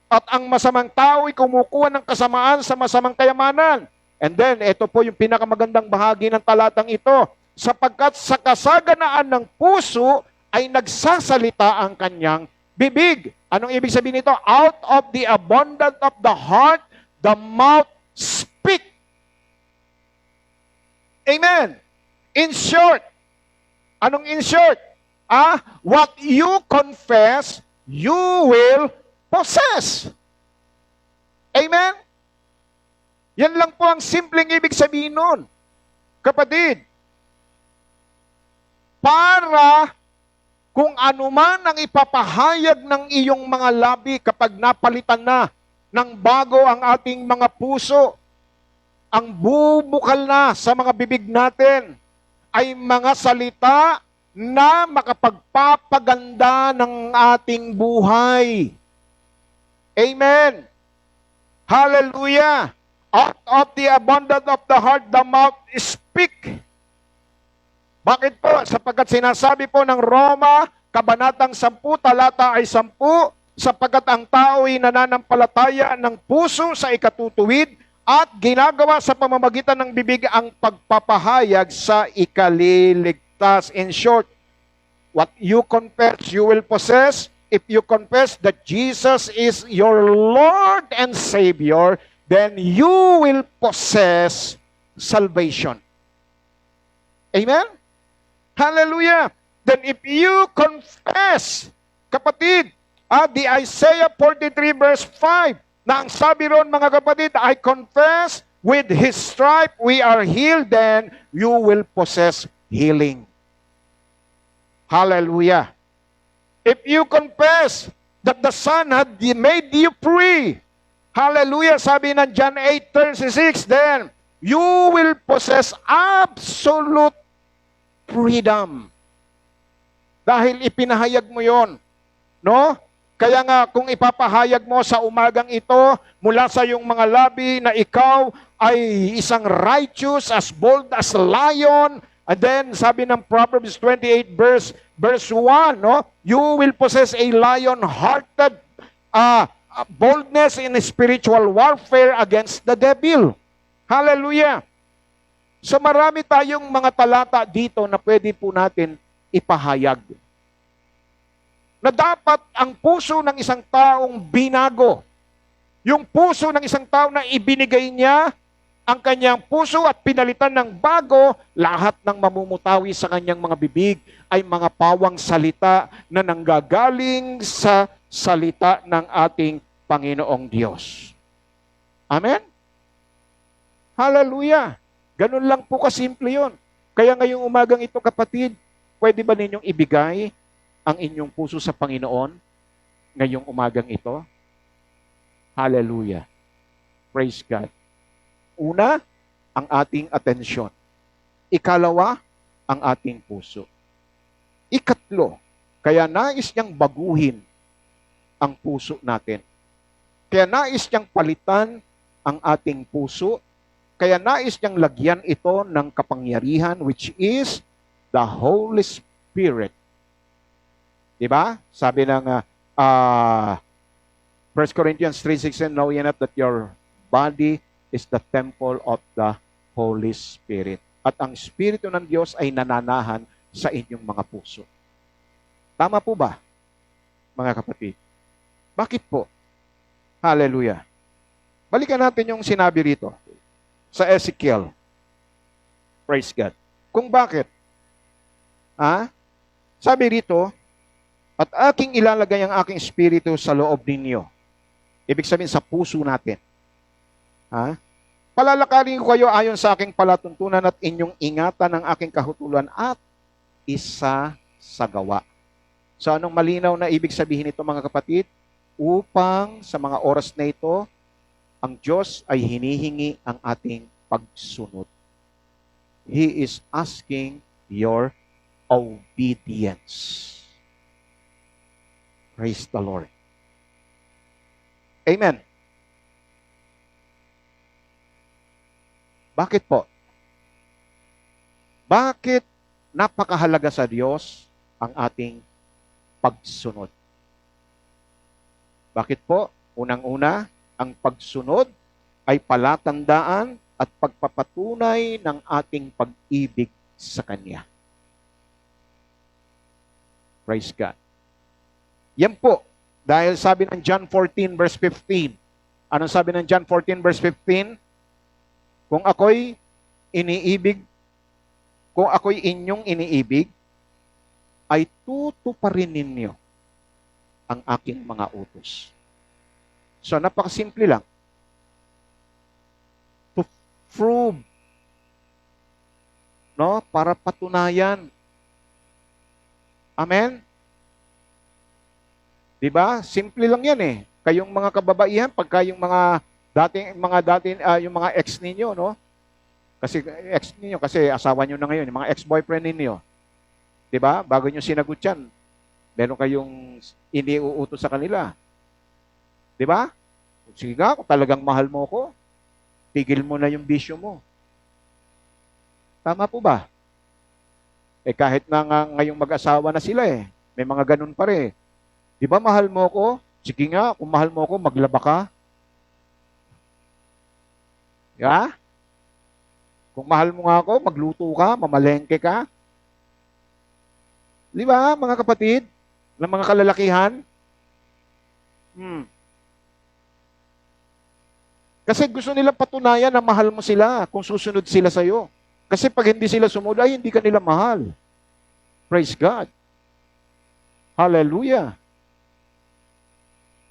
At ang masamang tao ay kumukuha ng kasamaan sa masamang kayamanan. And then, ito po yung pinakamagandang bahagi ng talatang ito. Sapagkat sa kasaganaan ng puso ay nagsasalita ang kanyang bibig. Anong ibig sabihin nito? Out of the abundance of the heart, the mouth speak. Amen. In short, anong in short? What you confess, you will possess. Amen? Yan lang po ang simpleng ibig sabihin nun. Kapatid, para kung ano man ang ipapahayag ng iyong mga labi kapag napalitan na ng bago ang ating mga puso, ang bubukal na sa mga bibig natin ay mga salita na makapagpapaganda ng ating buhay. Amen. Hallelujah. Out of the abundance of the heart, the mouth speak. Bakit po? Sapagkat sinasabi po ng Roma, Kabanatang 10, talata ay 10, sapagkat ang tao ay nananampalataya ng puso sa ikatutuwid at ginagawa sa pamamagitan ng bibig ang pagpapahayag sa ikaliligtas. In short, what you confess, you will possess. If you confess that Jesus is your Lord and Savior, then you will possess salvation. Amen? Hallelujah! Then if you confess, kapatid, the Isaiah 43 verse 5, na ang sabi ron mga kapatid, I confess with His stripe we are healed, then you will possess healing. Hallelujah! If you confess that the Son had made you free, hallelujah, sabi ng John 8:36, then you will possess absolute freedom. Dahil ipinahayag mo yon, no? Kaya nga, kung ipapahayag mo sa umagang ito, mula sa iyong mga labi na ikaw ay isang righteous, as bold as a lion, and then, sabi ng Proverbs 28 verse 1, no? You will possess a lion-hearted boldness in spiritual warfare against the devil. Hallelujah! So marami tayong mga talata dito na pwede po natin ipahayag. Na dapat ang puso ng isang taong binago. Yung puso ng isang tao na ibinigay niya ang kanyang puso at pinalitan ng bago, lahat ng mamumutawi sa kanyang mga bibig ay mga pawang salita na nanggagaling sa salita ng ating Panginoong Diyos. Amen? Hallelujah! Ganun lang po kasimple yun. Kaya ngayong umagang ito, kapatid, pwede ba ninyong ibigay ang inyong puso sa Panginoon ngayong umagang ito? Hallelujah! Praise God! Una, ang ating atensyon. Ikalawa, ang ating puso. Ikatlo, kaya nais niyang baguhin ang puso natin. Kaya nais niyang palitan ang ating puso. Kaya nais niyang lagyan ito ng kapangyarihan, which is the Holy Spirit. Diba? Sabi ng 1 Corinthians 3:16, know ye not that your body is the temple of the Holy Spirit. At ang Espiritu ng Diyos ay nananahan sa inyong mga puso. Tama po ba, mga kapatid? Bakit po? Hallelujah. Balikan natin yung sinabi rito sa Ezekiel. Praise God. Kung bakit? Sabi rito, at aking ilalagay ang aking Espiritu sa loob ninyo. Ibig sabihin sa puso natin. Palalakarin ko kayo ayon sa aking palatuntunan at inyong ingatan ng aking kahutulan at isa sa gawa. So anong malinaw na ibig sabihin nito, mga kapatid? Upang sa mga oras na ito, ang Diyos ay hinihingi ang ating pagsunod. He is asking your obedience. Praise the Lord. Amen. Bakit po? Bakit napakahalaga sa Diyos ang ating pagsunod? Bakit po? Unang-una, ang pagsunod ay palatandaan at pagpapatunay ng ating pag-ibig sa Kanya. Praise God. Yan po, dahil sabi ng John 14 verse 15. Anong sabi ng John 14 verse 15? Kung ako'y inyong iniibig, ay tutuparin ninyo ang aking mga utos. So, napakasimple lang. To prove, no? Para patunayan. Amen? Diba? Simple lang yan eh. Kayong mga kababaihan, pagka yung mga yung mga ex ninyo, no? Kasi ex ninyo, kasi asawa nyo na ngayon, yung mga ex-boyfriend ninyo. Diba? Bago nyo sinagot yan, meron kayong iniuutos sa kanila. Diba? Sige nga, kung talagang mahal mo ko, tigil mo na yung bisyo mo. Tama po ba? Eh kahit na ngayong mag-asawa na sila eh, may mga ganun pa rin. Diba mahal mo ko? Sige nga, kung mahal mo ko, maglaba ka. Yeah? Kung mahal mo nga ako, magluto ka, mamalengke ka. Di ba, mga kapatid? Ng mga kalalakihan? Kasi gusto nilang patunayan na mahal mo sila kung susunod sila sa'yo. Kasi pag hindi sila sumunod, ay hindi ka nila mahal. Praise God. Hallelujah.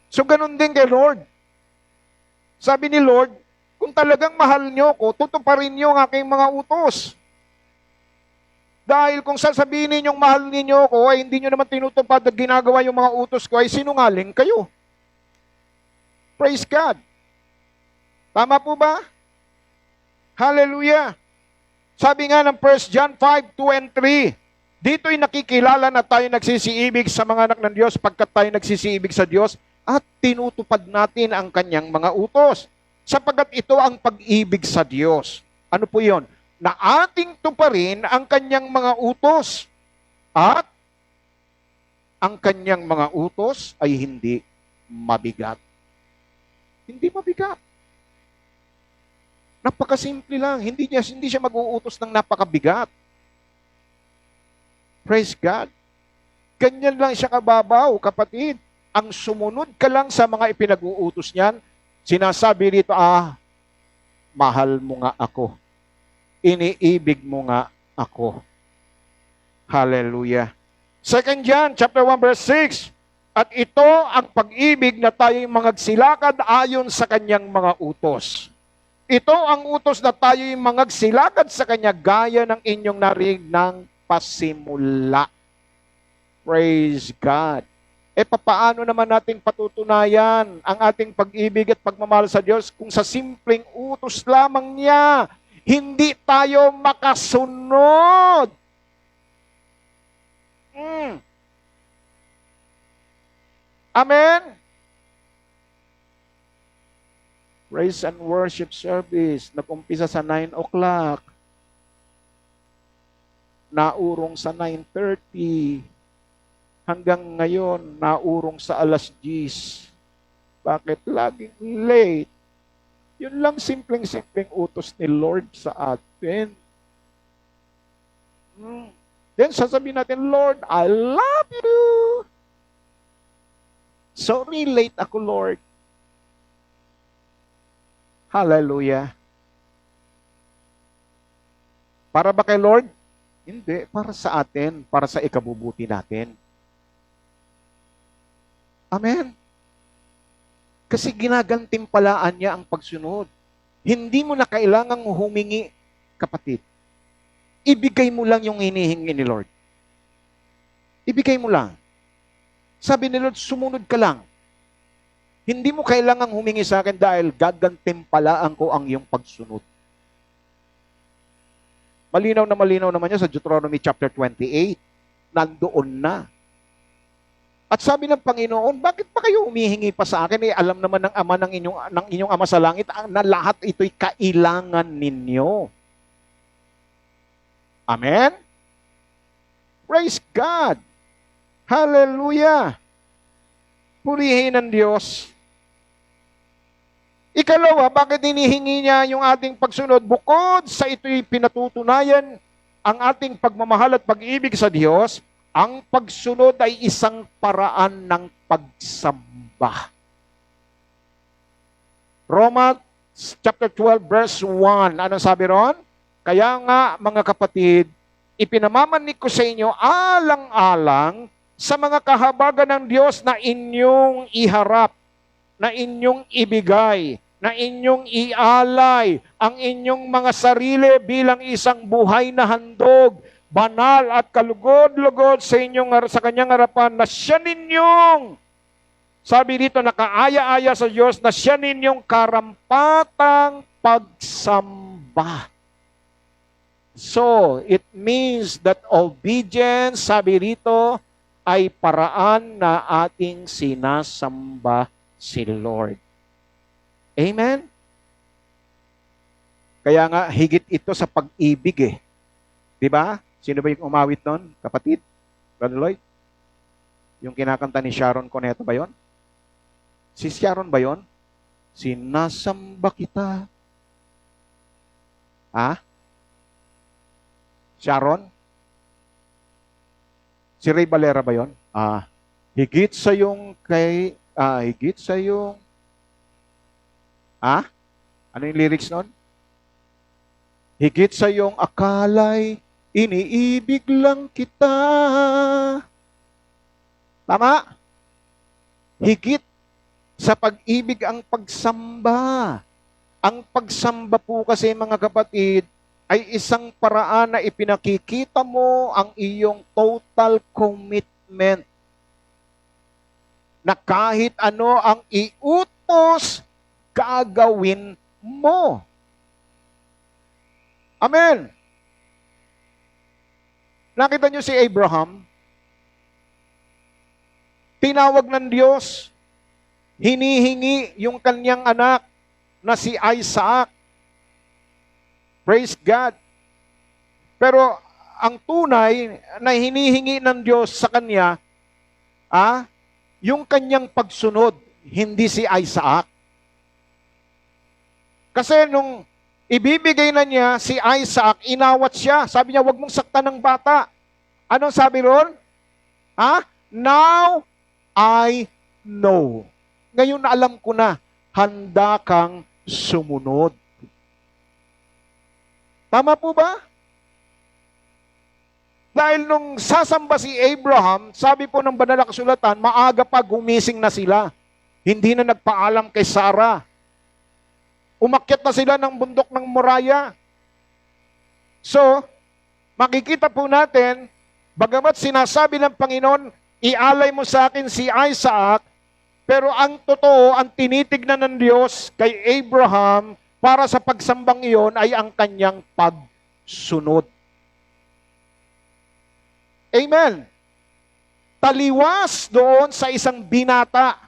So, ganun din kay Lord. Sabi ni Lord, kung talagang mahal nyo ko, tutuparin nyo ang aking mga utos. Dahil kung sasabihin ninyong mahal ninyo ko, ay hindi nyo naman tinutupad at ginagawa yung mga utos ko, ay sinungaling kayo. Praise God. Tama po ba? Hallelujah. Sabi nga ng 1 John 5, 2 and 3, dito'y nakikilala na tayo nagsisiibig sa mga anak ng Diyos pagkat tayo nagsisiibig sa Diyos at tinutupad natin ang kanyang mga utos. Sapagkat ito ang pag-ibig sa Diyos. Ano po yon? Na ating tuparin ang kanyang mga utos. At ang kanyang mga utos ay hindi mabigat. Hindi mabigat. Napakasimple lang. Hindi siya mag-uutos ng napakabigat. Praise God. Ganyan lang siya kababaw, kapatid. Ang sumunod ka lang sa mga ipinag-uutos niyan, sinasabi rito, mahal mo nga ako. Iniibig mo nga ako. Hallelujah. 2 John chapter 1 verse 6. At ito ang pag-ibig na tayo'y mangagsilakad ayon sa kanyang mga utos. Ito ang utos na tayo'y mangagsilakad sa kanya gaya ng inyong narinig ng pasimula. Praise God. Papaano naman nating patutunayan ang ating pag-ibig at pagmamahal sa Diyos kung sa simpleng utos lamang niya hindi tayo makasunod? Amen? Praise and worship service. Nag-umpisa sa 9 o'clock. Naurong sa 9:30. Hanggang ngayon, naurong sa 10:00. Bakit laging late? Yun lang simpleng-simpleng utos ni Lord sa atin. Then sasabihin natin, Lord, I love you. Sorry, late ako, Lord. Hallelujah. Para ba kay Lord? Hindi. Para sa atin. Para sa ikabubuti natin. Amen? Kasi ginagantimpalaan niya ang pagsunod. Hindi mo na kailangang humingi, kapatid. Ibigay mo lang yung hinihingi ni Lord. Ibigay mo lang. Sabi ni Lord, sumunod ka lang. Hindi mo kailangang humingi sa akin dahil gagantimpalaan ko ang iyong pagsunod. Malinaw naman niya sa Deuteronomy chapter 28. Nandoon na. At sabi ng Panginoon, bakit pa kayo humihingi pa sa akin? Alam naman ng Ama ng inyong Ama sa langit na lahat ito'y kailangan ninyo. Amen? Praise God! Hallelujah! Purihin ng Diyos. Ikalawa, bakit hinihingi niya yung ating pagsunod? Bukod sa ito'y pinatutunayan ang ating pagmamahal at pag-ibig sa Diyos, ang pagsunod ay isang paraan ng pagsamba. Romans chapter 12 verse 1. Anong sabi ron? Kaya nga mga kapatid, ipinamamanik ko sa inyo alang-alang sa mga kahabagan ng Diyos na inyong iharap, na inyong ibigay, na inyong ialay ang inyong mga sarili bilang isang buhay na handog, banal at kalugod-lugod sa kanyang harapan, na siya ninyong, sabi dito, nakaaya-aya sa Diyos, na siya ninyong karampatang pagsamba. So, it means that obedience, sabi rito, ay paraan na ating sinasamba si Lord. Amen? Kaya nga, higit ito sa pag-ibig eh. Di ba? Sino ba yung umawit nun? Kapatid? Brother Lloyd? Yung kinakanta ni Sharon Cuneta ba yon? Si Sharon ba yon? Sinasamba kita. Ha? Sharon? Si Ray Valera ba yon? Higit sa yung higit sa yung ano yung lyrics nun? Higit sa yung akalay, iniibig lang kita. Tama? Higit sa pag-ibig ang pagsamba. Ang pagsamba po kasi mga kapatid, ay isang paraan na ipinakikita mo ang iyong total commitment. Na kahit ano ang iutos, gagawin mo. Amen. Nakita niyo si Abraham? Tinawag ng Diyos, hinihingi yung kanyang anak na si Isaac. Praise God. Pero ang tunay na hinihingi ng Diyos sa kanya, yung kanyang pagsunod, hindi si Isaac. Kasi nung ibibigay na niya si Isaac, inawat siya. Sabi niya, wag mong saktan ng bata. Anong sabi ron? Now I know. Ngayon na alam ko na, handa kang sumunod. Tama po ba? Dahil nung sasamba si Abraham, sabi po ng banal na kasulatan, maaga pa gumising na sila. Hindi na nagpaalam kay Sarah. Umakyat na sila ng bundok ng Moriah. So, makikita po natin, bagamat sinasabi ng Panginoon, ialay mo sa akin si Isaac, pero ang totoo, ang tinitignan ng Diyos kay Abraham para sa pagsambang iyon ay ang kanyang pagsunod. Amen. Taliwas doon sa isang binata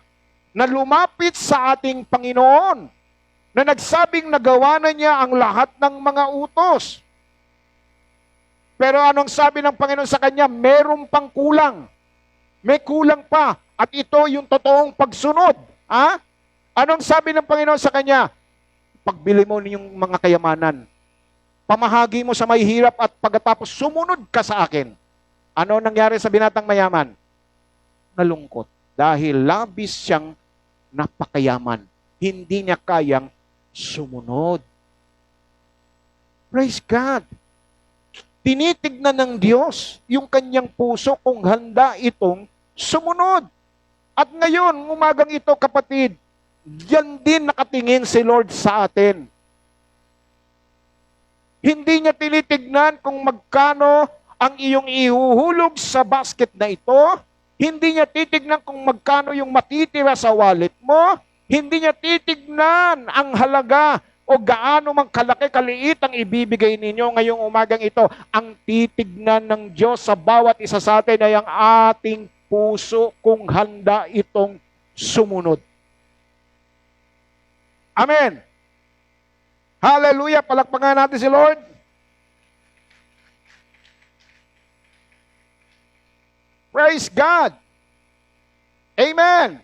na lumapit sa ating Panginoon, na nagsabing nagawa na niya ang lahat ng mga utos. Pero anong sabi ng Panginoon sa kanya? Meron pang kulang. May kulang pa. At ito yung totoong pagsunod. Anong sabi ng Panginoon sa kanya? Pagbili mo yung mga kayamanan. Pamahagi mo sa may hirap at pagkatapos sumunod ka sa akin. Ano nangyari sa binatang mayaman? Nalungkot. Dahil labis siyang napakayaman. Hindi niya kayang sumunod. Praise God. Tinitignan ng Diyos yung kanyang puso kung handa itong sumunod. At ngayon, umagang ito kapatid, diyan din nakatingin si Lord sa atin. Hindi niya tinitignan kung magkano ang iyong ihuhulog sa basket na ito. Hindi niya titignan kung magkano yung matitira sa wallet mo. Hindi niya titignan ang halaga o gaano mang kalaki, kaliit ang ibibigay ninyo ngayong umagang ito. Ang titignan ng Diyos sa bawat isa sa atin ay ang ating puso kung handa itong sumunod. Amen. Hallelujah. Palakpakan natin si Lord. Praise God. Amen.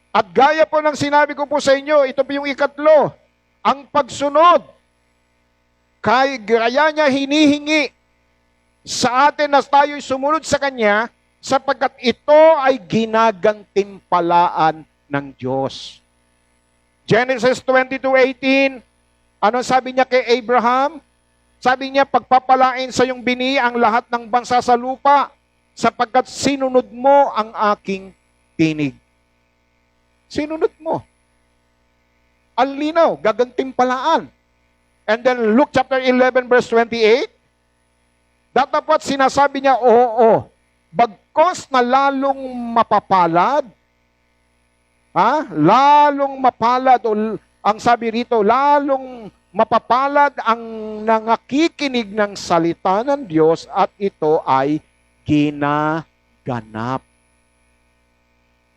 At gaya po ng sinabi ko po sa inyo, ito po yung ikatlo, ang pagsunod. Gaya niya hinihingi sa atin na tayo'y sumunod sa Kanya sapagkat ito ay ginagantimpalaan ng Diyos. Genesis 22:18, ano sabi niya kay Abraham? Sabi niya, pagpapalain sa iyong bini ang lahat ng bansa sa lupa sapagkat sinunod mo ang aking tinig. Sinunod mo. Ang linaw, gagantimpalaan. And then Luke chapter 11 verse 28, datapat sinasabi niya, oo, bagkos na lalong mapapalad, lalong mapalad, o ang sabi rito, lalong mapapalad ang nangakikinig ng salita ng Diyos at ito ay ginaganap.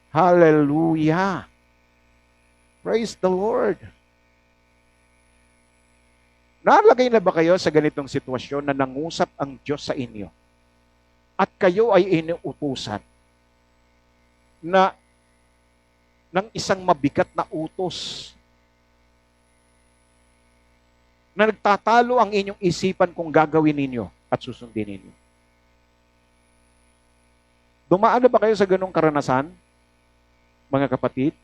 Hallelujah. Praise the Lord. Nalagay na ba kayo sa ganitong sitwasyon na nangusap ang Diyos sa inyo at kayo ay inuutusan na ng isang mabigat na utos na nagtatalo ang inyong isipan kung gagawin ninyo at susundin ninyo? Dumaan na ba kayo sa ganong karanasan, mga kapatid?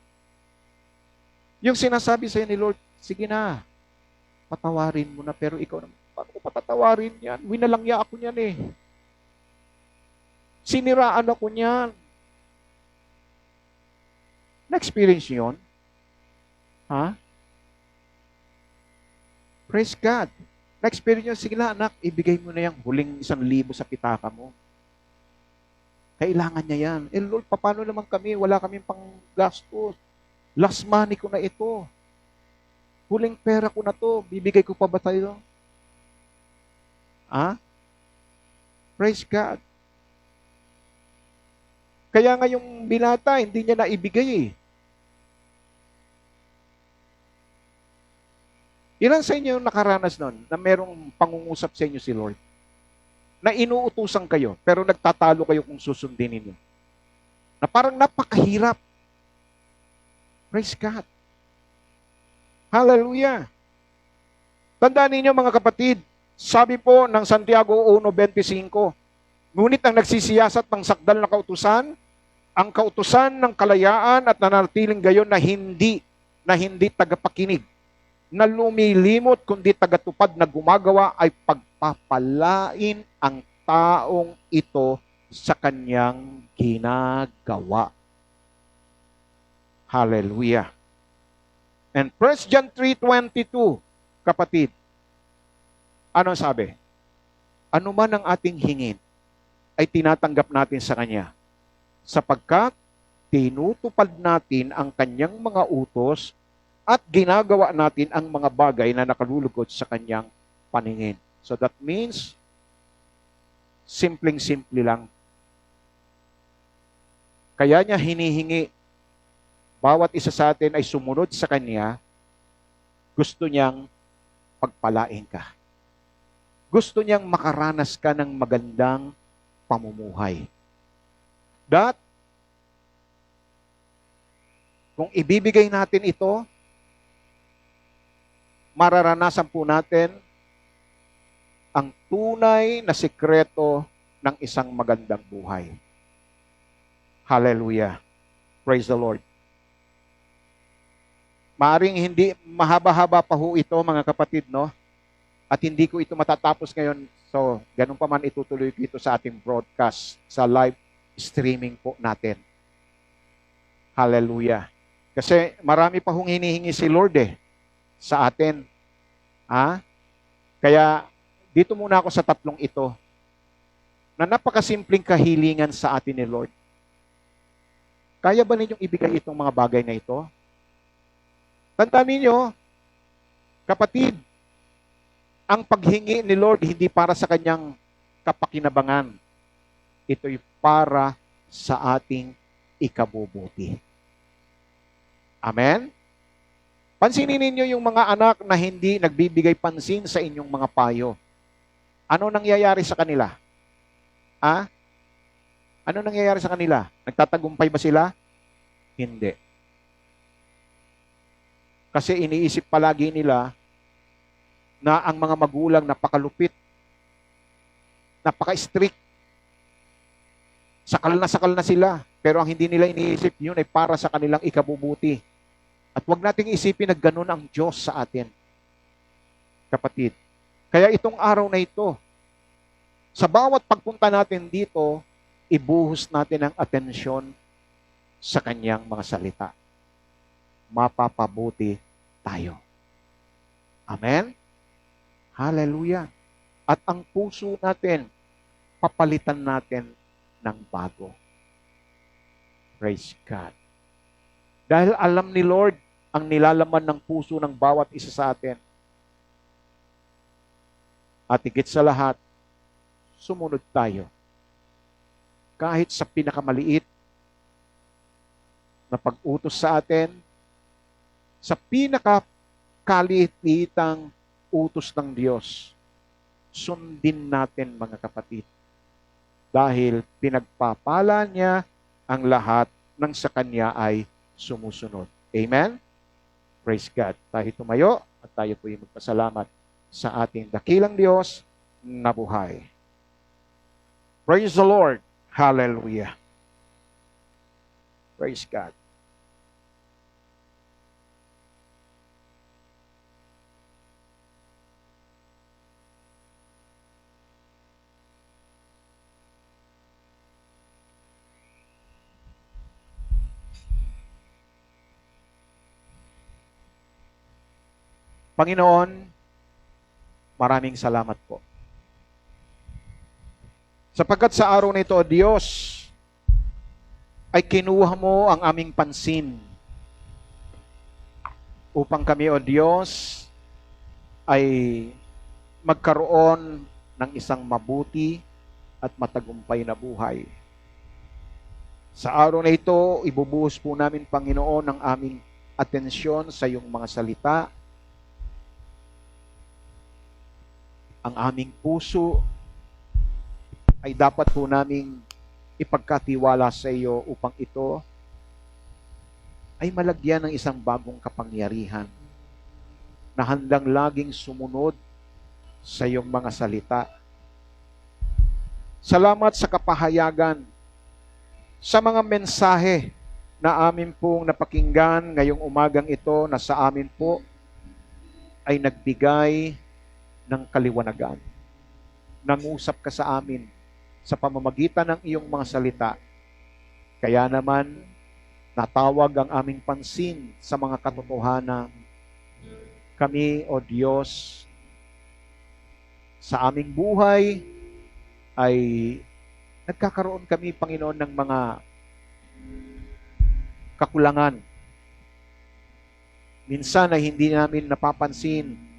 Yung sinasabi sa ni Lord, sige na, patawarin mo na, pero ikaw naman, paano ko patatawarin yan? Winalangya ako niyan eh. Siniraan ako niyan. Na-experience yun? Ha? Praise God. Na-experience yun, sige na anak, ibigay mo na yung huling 1,000 sa pitaka mo. Kailangan niya yan. Eh Lord, paano naman kami? Wala kaming pang gastos. Last money ko na ito. Huling pera ko na to. Bibigay ko pa ba tayo? Praise God. Kaya nga yung binata, hindi niya naibigay eh. Ilan sa inyo yung nakaranas nun na merong pangungusap sa inyo si Lord? Na inuutusan kayo, pero nagtatalo kayo kung susundin ninyo. Na parang napakahirap. Praise God. Hallelujah. Tandaan ninyo mga kapatid, sabi po ng Santiago 1:25, ngunit ang nagsisiyasat ng sakdal na kautusan, ang kautusan ng kalayaan at nananatiling gayon na hindi tagapakinig, na lumilimot kundi tagatupad na gumagawa ay pagpapalain ang taong ito sa kanyang ginagawa. Hallelujah. And 1 John 3:22, kapatid, ano sabi? Ano man ang ating hingin, ay tinatanggap natin sa Kanya, sapagkat tinutupad natin ang Kanyang mga utos at ginagawa natin ang mga bagay na nakalulugod sa Kanyang paningin. So that means, simpleng-simple lang. Kaya niya hinihingi, bawat isa sa atin ay sumunod sa Kanya, gusto niyang pagpalain ka. Gusto niyang makaranas ka ng magandang pamumuhay. That, kung ibibigay natin ito, mararanasan po natin ang tunay na sikreto ng isang magandang buhay. Hallelujah. Praise the Lord. Maaring hindi mahaba-haba pa ho ito, mga kapatid, no? At hindi ko ito matatapos ngayon. So, ganun pa man itutuloy ko ito sa ating broadcast, sa live streaming po natin. Hallelujah. Kasi marami pa hong hinihingi si Lord sa atin. Kaya, dito muna ako sa tatlong ito na napakasimpleng kahilingan sa atin ni Lord. Kaya ba ninyong ibigay itong mga bagay na ito? Tandaan ninyo, kapatid, ang paghingi ni Lord hindi para sa kanyang kapakinabangan. Ito'y para sa ating ikabubuti. Amen? Pansinin ninyo yung mga anak na hindi nagbibigay pansin sa inyong mga payo. Ano nangyayari sa kanila? Ano nangyayari sa kanila? Nagtatagumpay ba sila? Hindi. Kasi iniisip palagi nila na ang mga magulang napakalupit, napaka-strict, sakal na sila. Pero ang hindi nila iniisip, yun ay para sa kanilang ikabubuti. At huwag nating isipin na ganun ang Diyos sa atin, kapatid. Kaya itong araw na ito, sa bawat pagpunta natin dito, ibuhos natin ang atensyon sa kanyang mga salita. Mapapabuti tayo. Amen? Hallelujah. At ang puso natin, papalitan natin ng bago. Praise God. Dahil alam ni Lord ang nilalaman ng puso ng bawat isa sa atin. At higit sa lahat, sumunod tayo. Kahit sa pinakamaliit na pag-utos sa atin, sa pinakakaliit-liitang utos ng Diyos, sundin natin mga kapatid. Dahil pinagpapala niya ang lahat ng sa Kanya ay sumusunod. Amen? Praise God. Tayo tumayo at tayo po ay magpasalamat sa ating dakilang Diyos na buhay. Praise the Lord. Hallelujah. Praise God. Panginoon, maraming salamat po. Sapagkat sa araw na ito, O Diyos, ay kinuha mo ang aming pansin upang kami, O Diyos, ay magkaroon ng isang mabuti at matagumpay na buhay. Sa araw na ito, ibubuhos po namin, Panginoon, ang aming atensyon sa iyong mga salita. Ang aming puso ay dapat po naming ipagkatiwala sa iyo upang ito ay malagyan ng isang bagong kapangyarihan na handang laging sumunod sa iyong mga salita. Salamat sa kapahayagan, sa mga mensahe na amin pong napakinggan ngayong umagang ito na sa amin po ay nagbigay ng kaliwanagan. Nangusap ka sa amin sa pamamagitan ng iyong mga salita. Kaya naman, natawag ang aming pansin sa mga katotohanan. Kami, O Diyos, sa aming buhay ay nagkakaroon kami, Panginoon, ng mga kakulangan. Minsan ay hindi namin napapansin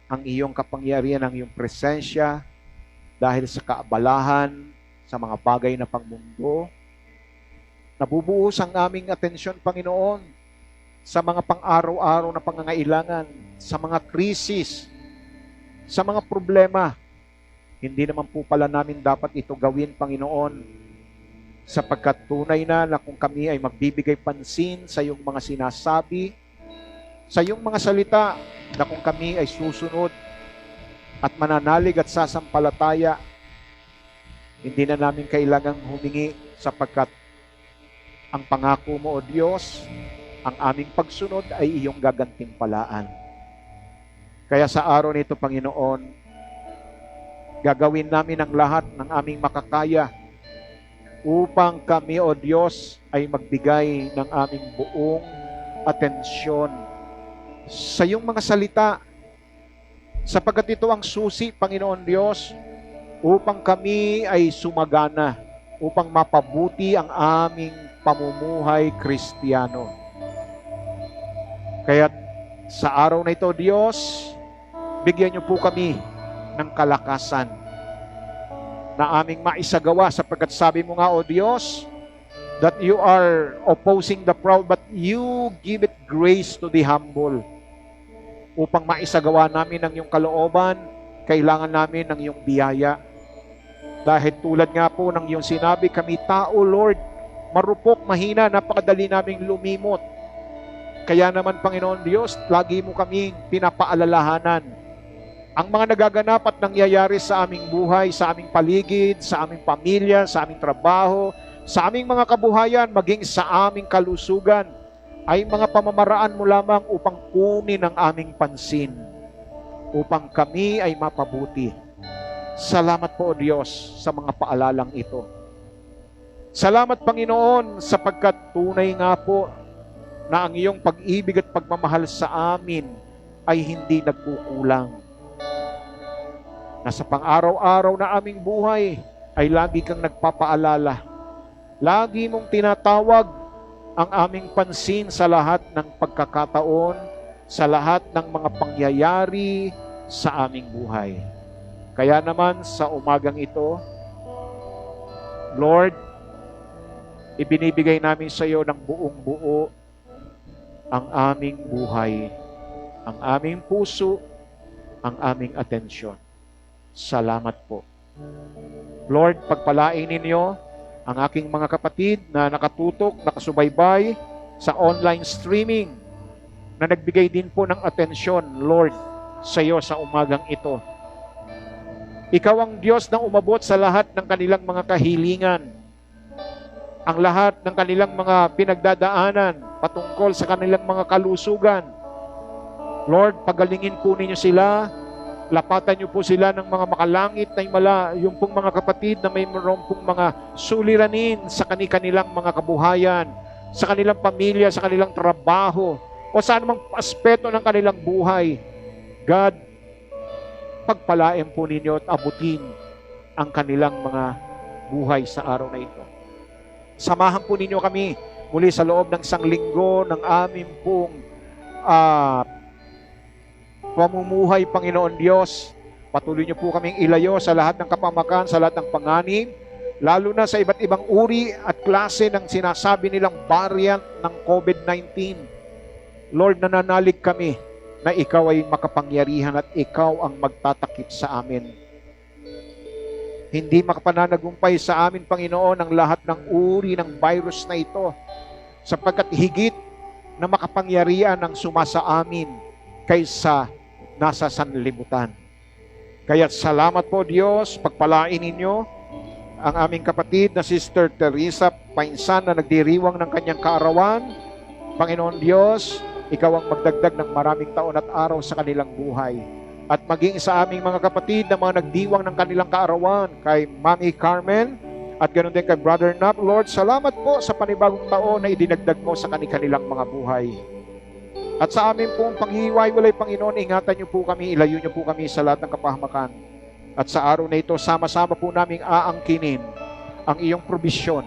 ang iyong kapangyarihan, ang iyong presensya dahil sa kaabalahan, sa mga bagay na pangmundo. Nabubuhos ang aming atensyon, Panginoon, sa mga pang-araw-araw na pangangailangan, sa mga krisis, sa mga problema. Hindi naman po pala namin dapat ito gawin, Panginoon, sapagkat tunay na kung kami ay magbibigay pansin sa iyong mga sinasabi, sa iyong mga salita, na kung kami ay susunod at mananalig at sasampalataya, hindi na namin kailangang humingi sapagkat ang pangako mo, O Diyos, ang aming pagsunod ay iyong gagantimpalaan. Kaya sa araw nito, Panginoon, gagawin namin ang lahat ng aming makakaya upang kami, O Diyos, ay magbigay ng aming buong atensyon sa iyong mga salita, sapagkat ito ang susi, Panginoon Diyos, upang kami ay sumagana, upang mapabuti ang aming pamumuhay Kristiyano. Kaya sa araw na ito, Diyos, bigyan niyo po kami ng kalakasan na aming maisagawa, sapagkat sabi mo nga, O Diyos, that you are opposing the proud, but you give it grace to the humble. Upang maisagawa namin ang iyong kalooban, kailangan namin ng iyong biyaya. Dahil tulad nga po ng iyong sinabi, kami tao, Lord, marupok, mahina, napakadali naming lumimot. Kaya naman, Panginoon Diyos, lagi mo kaming pinapaalalahanan ang mga nagaganap at nangyayari sa aming buhay, sa aming paligid, sa aming pamilya, sa aming trabaho, sa aming mga kabuhayan, maging sa aming kalusugan, ay mga pamamaraan mo lamang upang kunin ang aming pansin, upang kami ay mapabuti. Salamat po, O Diyos, sa mga paalalang ito. Salamat, Panginoon, sapagkat tunay nga po na ang iyong pag-ibig at pagmamahal sa amin ay hindi nagkukulang. Na sa pang-araw-araw na aming buhay ay lagi kang nagpapaalala. Lagi mong tinatawag ang aming pansin sa lahat ng pagkakataon, sa lahat ng mga pangyayari sa aming buhay. Kaya naman sa umagang ito, Lord, ibinibigay namin sa iyo ng buong buo ang aming buhay, ang aming puso, ang aming atensyon. Salamat po. Lord, pagpalain ninyo ang aking mga kapatid na nakatutok, nakasubaybay sa online streaming, na nagbigay din po ng atensyon, Lord, sa iyo sa umagang ito. Ikaw ang Diyos na umabot sa lahat ng kanilang mga kahilingan, ang lahat ng kanilang mga pinagdadaanan patungkol sa kanilang mga kalusugan. Lord, pagalingin po ninyo sila, lapatan niyo po sila ng mga makalangit na yung pong mga kapatid na may mayroon pong mga suliranin sa kanilang mga kabuhayan, sa kanilang pamilya, sa kanilang trabaho, o sa anumang aspeto ng kanilang buhay. God, pagpalain po ninyo at abutin ang kanilang mga buhay sa araw na ito. Samahan po ninyo kami muli sa loob ng isang linggo ng aming pong pamumuhay, Panginoon Diyos. Patuloy niyo po kaming ilayo sa lahat ng kapamakan, sa lahat ng panganib, lalo na sa iba't ibang uri at klase ng sinasabi nilang variant ng COVID-19. Lord, nananalig kami na ikaw ay makapangyarihan at ikaw ang magtatakip sa amin. Hindi makapananagumpay sa amin, Panginoon, ang lahat ng uri ng virus na ito, sapagkat higit na makapangyarihan ang sumasa amin kaysa nasa sanlibutan. Kaya salamat po, Diyos, pagpalain ninyo ang aming kapatid na Sister Teresa Painsan na nagdiriwang ng kanyang kaarawan. Panginoon Diyos, ikaw ang magdagdag ng maraming taon at araw sa kanilang buhay. At maging sa aming mga kapatid na mga nagdiwang ng kanilang kaarawan, kay Mami Carmen, at ganoon din kay Brother Nap. Lord, salamat po sa panibagong taon na idinagdag mo sa kanilang mga buhay. At sa amin pong panghihiwa-hiwalay, Panginoon, ingatan niyo po kami, ilayo niyo po kami sa lahat ng kapahamakan. At sa araw na ito, sama-sama po naming aangkinin ang iyong probisyon,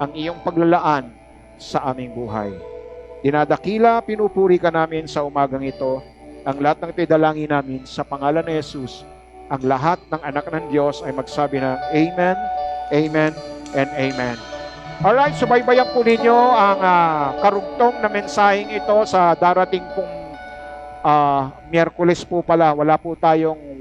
ang iyong paglalaan sa aming buhay. Dinadakila, pinupuri ka namin sa umagang ito. Ang lahat ng tidalangin namin sa pangalan ni Jesus, ang lahat ng anak ng Diyos ay magsabi ng Amen, Amen, and Amen. Alright, subaybayan po ninyo ang karugtong na mensaheng ito sa darating pong Miyerkules po pala. Wala po tayong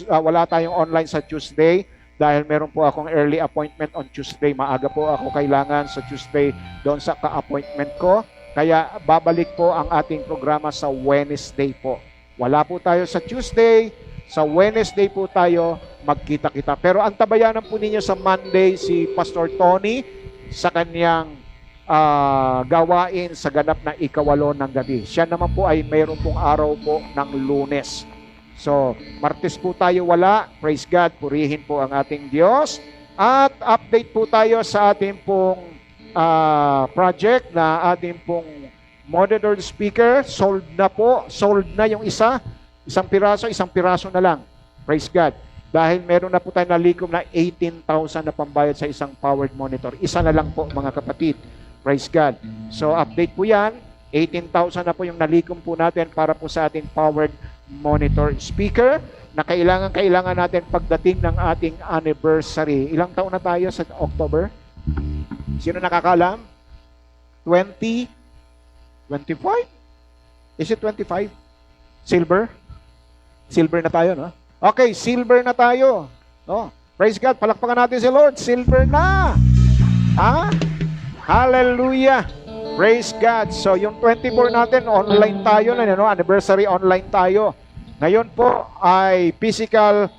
wala tayong online sa Tuesday dahil meron po akong early appointment on Tuesday. Maaga po ako kailangan sa Tuesday doon sa ka-appointment ko. Kaya babalik po ang ating programa sa Wednesday po. Wala po tayo sa Tuesday, sa Wednesday po tayo magkita-kita. Pero antabayanan po ninyo sa Monday si Pastor Tony sa kanyang gawain sa ganap na ikawalo ng gabi. Siya naman po ay mayroon pong araw po ng Lunes. So, Martes po tayo wala. Praise God, purihin po ang ating Diyos. At update po tayo sa ating pong project na ating pong monitor speaker. Sold na po. Sold na yung isang piraso na lang. Praise God. Dahil meron na po tayo nalikom na 18,000 na pambayad sa isang powered monitor. Isa na lang po, mga kapatid. Praise God. So update po yan. 18,000 na po yung nalikom po natin para po sa ating powered monitor speaker na kailangan natin pagdating ng ating anniversary. Ilang taon na tayo sa October? Sino nakakalam? 20? 25? Is it 25? Silver? Silver na tayo, no? Okay, silver na tayo. No? Praise God, palakpakan natin si Lord. Silver na! Ha? Hallelujah! Praise God. So yung 24 natin, online tayo na, no? Anniversary online tayo. Ngayon po ay physical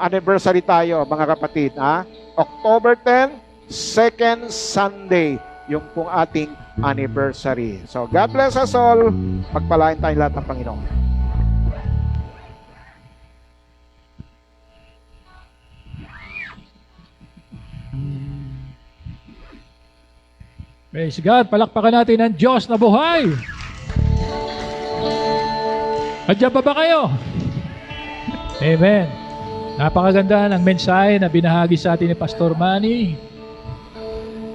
anniversary tayo, mga kapatid. October 10, second Sunday, yung pong ating anniversary. So God bless us all. Pagpalain tayo lahat ng Panginoon. Praise God. Palakpakan natin ang Diyos na buhay. Andiyan pa ba kayo? Amen. Napakaganda ng mensahe na binahagi sa atin ni Pastor Manny.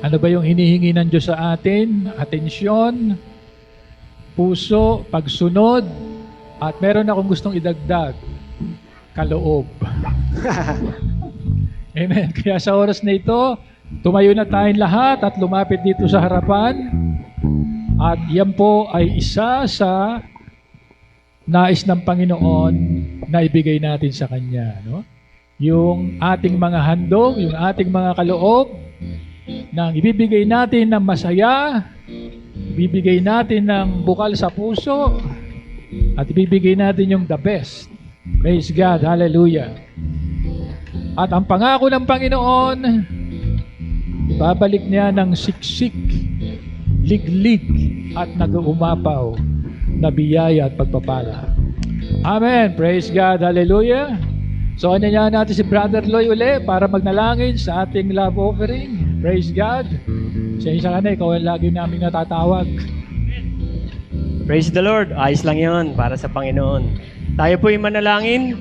Ano ba yung hinihingi ng Diyos sa atin? Atensyon, puso, pagsunod, at meron akong gustong idagdag, kaloob. Amen. Kaya sa oras na ito, tumayo na tayong lahat at lumapit dito sa harapan. At yan po ay isa sa nais ng Panginoon na ibigay natin sa Kanya. No? Yung ating mga handog, yung ating mga kaloob, na ibibigay natin ng masaya, ibibigay natin ng bukal sa puso, at ibibigay natin yung the best. Praise God. Hallelujah. At ang pangako ng Panginoon, ibabalik niya ng siksik, liglig, at nag-uumapaw na biyaya at pagpapala. Amen. Praise God. Hallelujah. So, anyayahan natin si Brother Loy uli para magnalangin sa ating love offering. Praise God. Sa isa ka na, ikaw ang lagi namin natatawag. Praise the Lord. Ayos lang yon para sa Panginoon. Tayo po'y manalangin.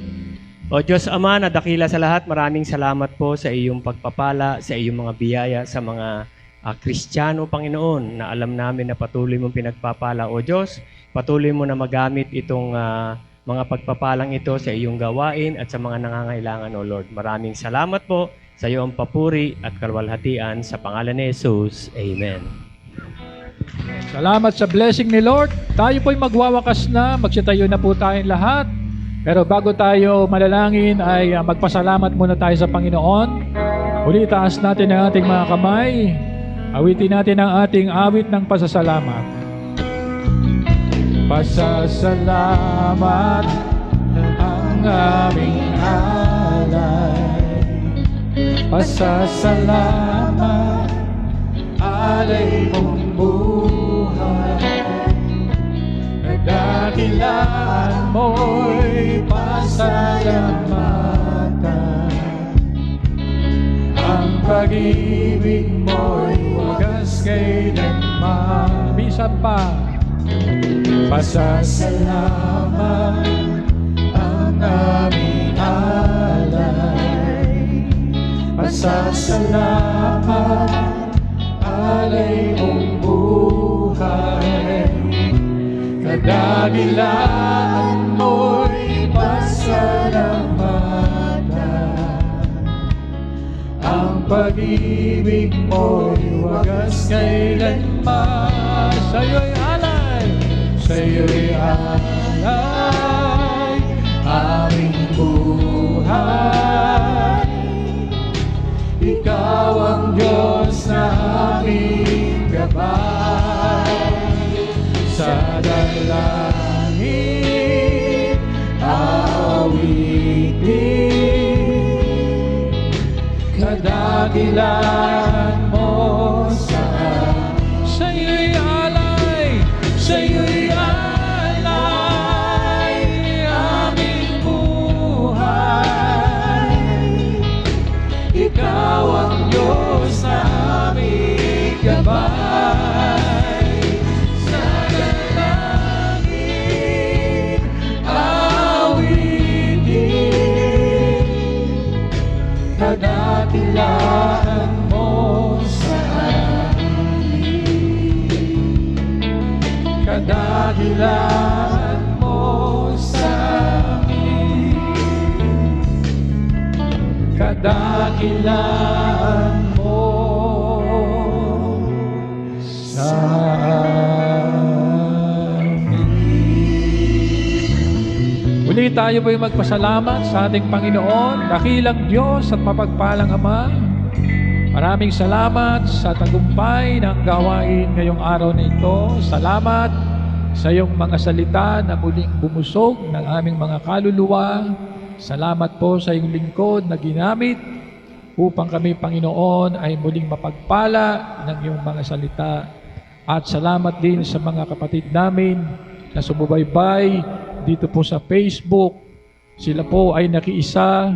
O Diyos Ama na dakila sa lahat, maraming salamat po sa iyong pagpapala, sa iyong mga biyaya, sa mga Kristiyano, Panginoon, na alam namin na patuloy mong pinagpapala. O Diyos, patuloy mo na magamit itong mga pagpapalang ito sa iyong gawain at sa mga nangangailangan, O Lord. Maraming salamat po sa iyo ang papuri at kalwalhatian sa pangalan ni Jesus. Amen. Salamat sa blessing ni Lord. Tayo po'y magwawakas na, magsitayo na po tayong lahat. Pero bago tayo malalangin ay magpasalamat muna tayo sa Panginoon. Uli taas natin ang ating mga kamay. Awitin natin ang ating awit ng pasasalamat. Pasasalamat ang aming alay. Pasasalamat, alay mong buhay. Nagdakilaan mo'y pasalamatan. Ang pag-ibig mo'y wagas kailanman. Bisan pa. Pasasalamat ang aming alay. Pasasalamat, alay mong buhay. Kadakilaan mo'y pasalamatan. Ang pag-ibig mo'y wagas kailanman. Sa'yo'y alay, sa'yo'y alay, aming buhay. Ikaw ang Diyos na aming gabay. Sa dalangin aawitin, kadakilaan mo sa'yo'y alay, sa'yo'y alay, aming buhay. Ikaw ang Diyos na aming gabay. Sa dalangin aawitin, kadakilaan mo sa amin. Kadakilaan mo sa amin. Kadakilaan mo sa amin. Muli tayo po'y magpasalamat sa ating Panginoon, dakilang Diyos at mapagpalang Ama. Maraming salamat sa tagumpay ng gawain ngayong araw na ito. Salamat sa iyong mga salita na muling bumusog ng aming mga kaluluwa. Salamat po sa iyong lingkod na ginamit upang kami, Panginoon, ay muling mapagpala ng iyong mga salita. At salamat din sa mga kapatid namin na sumubaybay dito po sa Facebook. Sila po ay nakiisa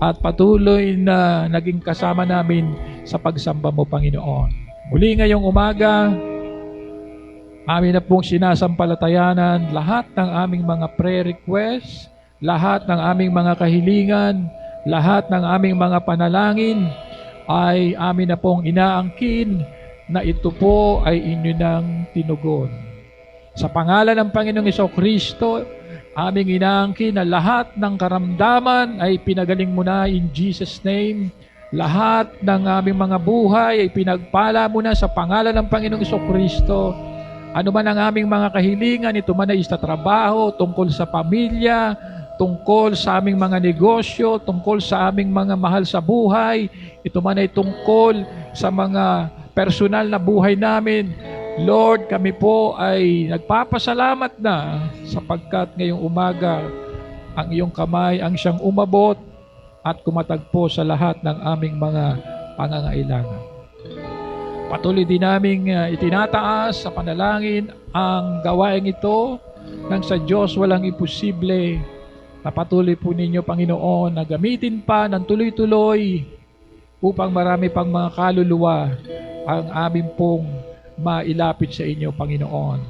at patuloy na naging kasama namin sa pagsamba mo, Panginoon. Muli ngayong umaga, amin na pong sinasampalatayanan lahat ng aming mga prayer requests, lahat ng aming mga kahilingan, lahat ng aming mga panalangin ay amin na pong inaangkin na ito po ay inyo ng tinugon. Sa pangalan ng Panginoong Jesucristo, aming inaangkin na lahat ng karamdaman ay pinagaling mo na in Jesus' name. Lahat ng aming mga buhay ay pinagpala mo na sa pangalan ng Panginoong Jesucristo. Ano man ang aming mga kahilingan, ito man ay sa trabaho, tungkol sa pamilya, tungkol sa aming mga negosyo, tungkol sa aming mga mahal sa buhay, ito man ay tungkol sa mga personal na buhay namin. Lord, kami po ay nagpapasalamat na sapagkat ngayong umaga ang iyong kamay ang siyang umabot at kumatagpo sa lahat ng aming mga pangangailangan. Patuloy din naming itinataas sa panalangin ang gawain ito nang sa Diyos walang imposible. Na patuloy po ninyo, Panginoon, na gamitin pa ng tuloy-tuloy upang marami pang mga kaluluwa ang aming pong mailapit sa inyo, Panginoon.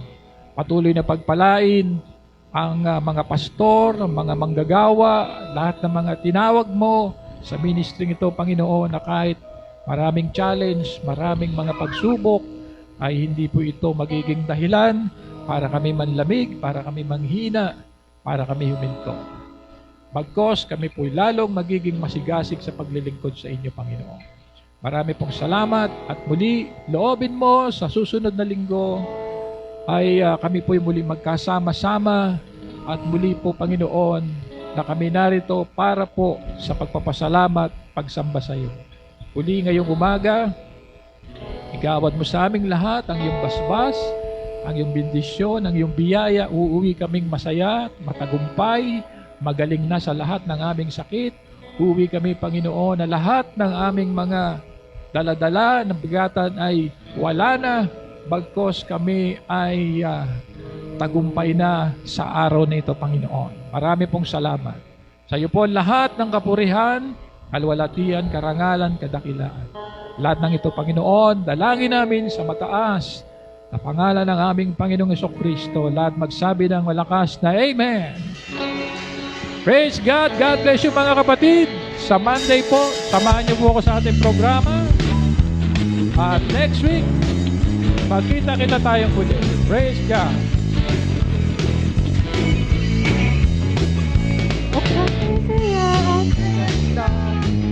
Patuloy na pagpalain ang mga pastor, ang mga manggagawa, lahat ng mga tinawag mo sa ministry ito, Panginoon, na kahit maraming challenge, maraming mga pagsubok, ay hindi po ito magiging dahilan para kami manlamig, para kami manghina, para kami huminto. Bagkos kami po'y lalong magiging masigasig sa paglilingkod sa inyo, Panginoon. Marami pong salamat at muli, loobin mo sa susunod na linggo ay kami po'y muli magkasama-sama at muli po, Panginoon, na kami narito para po sa pagpapasalamat, pagsamba sa iyo. Muli ngayong umaga, igawad mo sa aming lahat ang iyong basbas, ang iyong bendisyon, ang iyong biyaya. Uuwi kaming masaya, matagumpay, magaling na sa lahat ng aming sakit. Uuwi kami, Panginoon, na lahat ng aming mga daladala ng bigatan ay wala na, bagkos kami ay tagumpay na sa araw na ito, Panginoon. Marami pong salamat. Sa iyo po lahat ng kapurihan, kalwalatian, karangalan, kadakilaan. Lahat ng ito, Panginoon, dalangin namin sa mataas na pangalan ng aming Panginoong Jesucristo. Lahat magsabi ng malakas na Amen. Praise God. God bless you, mga kapatid. Sa Monday po, samahan niyo po ako sa ating programa. At next week, magkita-kita tayong muli. Praise God.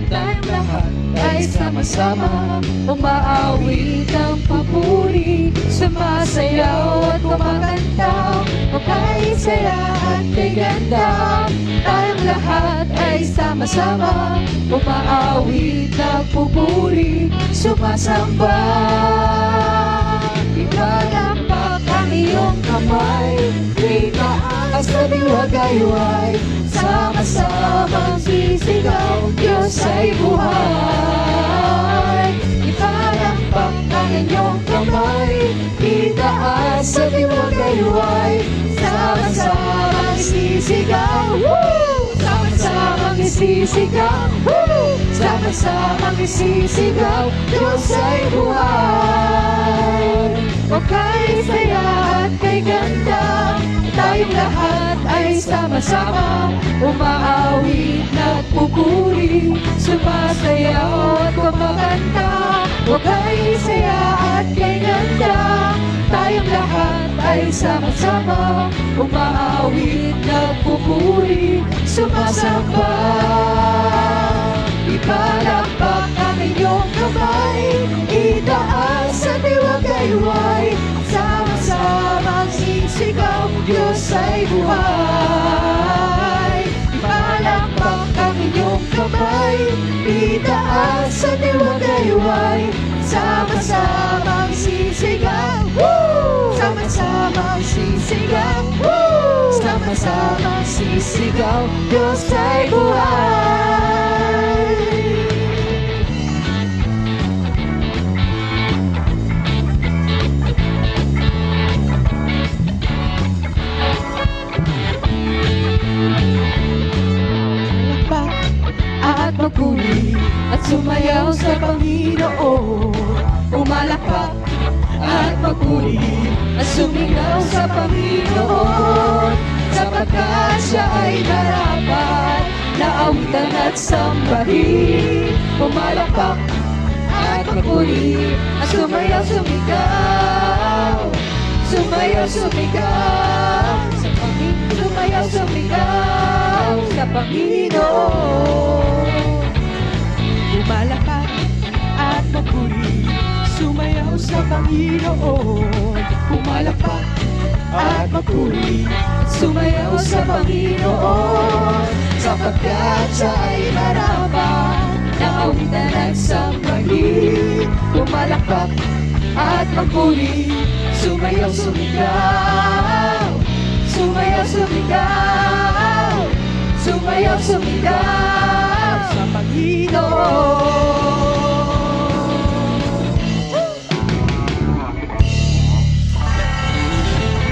Tayong lahat ay sama-sama umaawit ng papuri, sumasayaw at kumakanta, magkait saya at kay ganda. Tayong lahat ay sama-sama umaawit ng papuri, sumasamba. Ipalakpak ang iyong kamay, itaas na diwagayway, sama-samang sisigaw, Diyos ay buhay. Ipalakpak ang inyong kamay, itaas sa diwagayway, sama-samang sisigaw, sama-samang isisigaw, sama-samang isisigaw, Diyos ay buhay. O kay saya at kay ganda, tayong lahat ay sama-sama umaawit at pupuri, sumasayaw at kumakanta. O kay saya at kay ganda, tayong lahat ay sama-sama umaawit at pupuri, sumasamba. Ipalakpak ang inyong kamay, itaas sa diwagayway, sama-samang sisigaw, Diyos ay buhay. Ipalakpak ang inyong kamay, gabay, itaas at iwagayway, sama-samang sisigaw, sama-samang sisigaw, sama-samang sisigaw, Diyos ay buhay. At magpuri at sumayaw sa Panginoon, umalakpak at magpuri at sumigaw sa Panginoon, sapagkat siya ay narapat na awitan at sambahin. Umalakpak at magpuri at sumayaw, sumigaw, sumayaw, sumigaw sa Panginoon, sumayaw, sumigaw sa Panginoon. Umalakpak at magpuri, sumayaw sa Panginoon. Umalakpak at magpuri, sumayaw sa Panginoon, sapagkat siya ay marapat na awitan at sambahin. Umalakpak at magpuri, sumayaw, sumigaw, sumayaw, sumigaw, sumayaw, sumigaw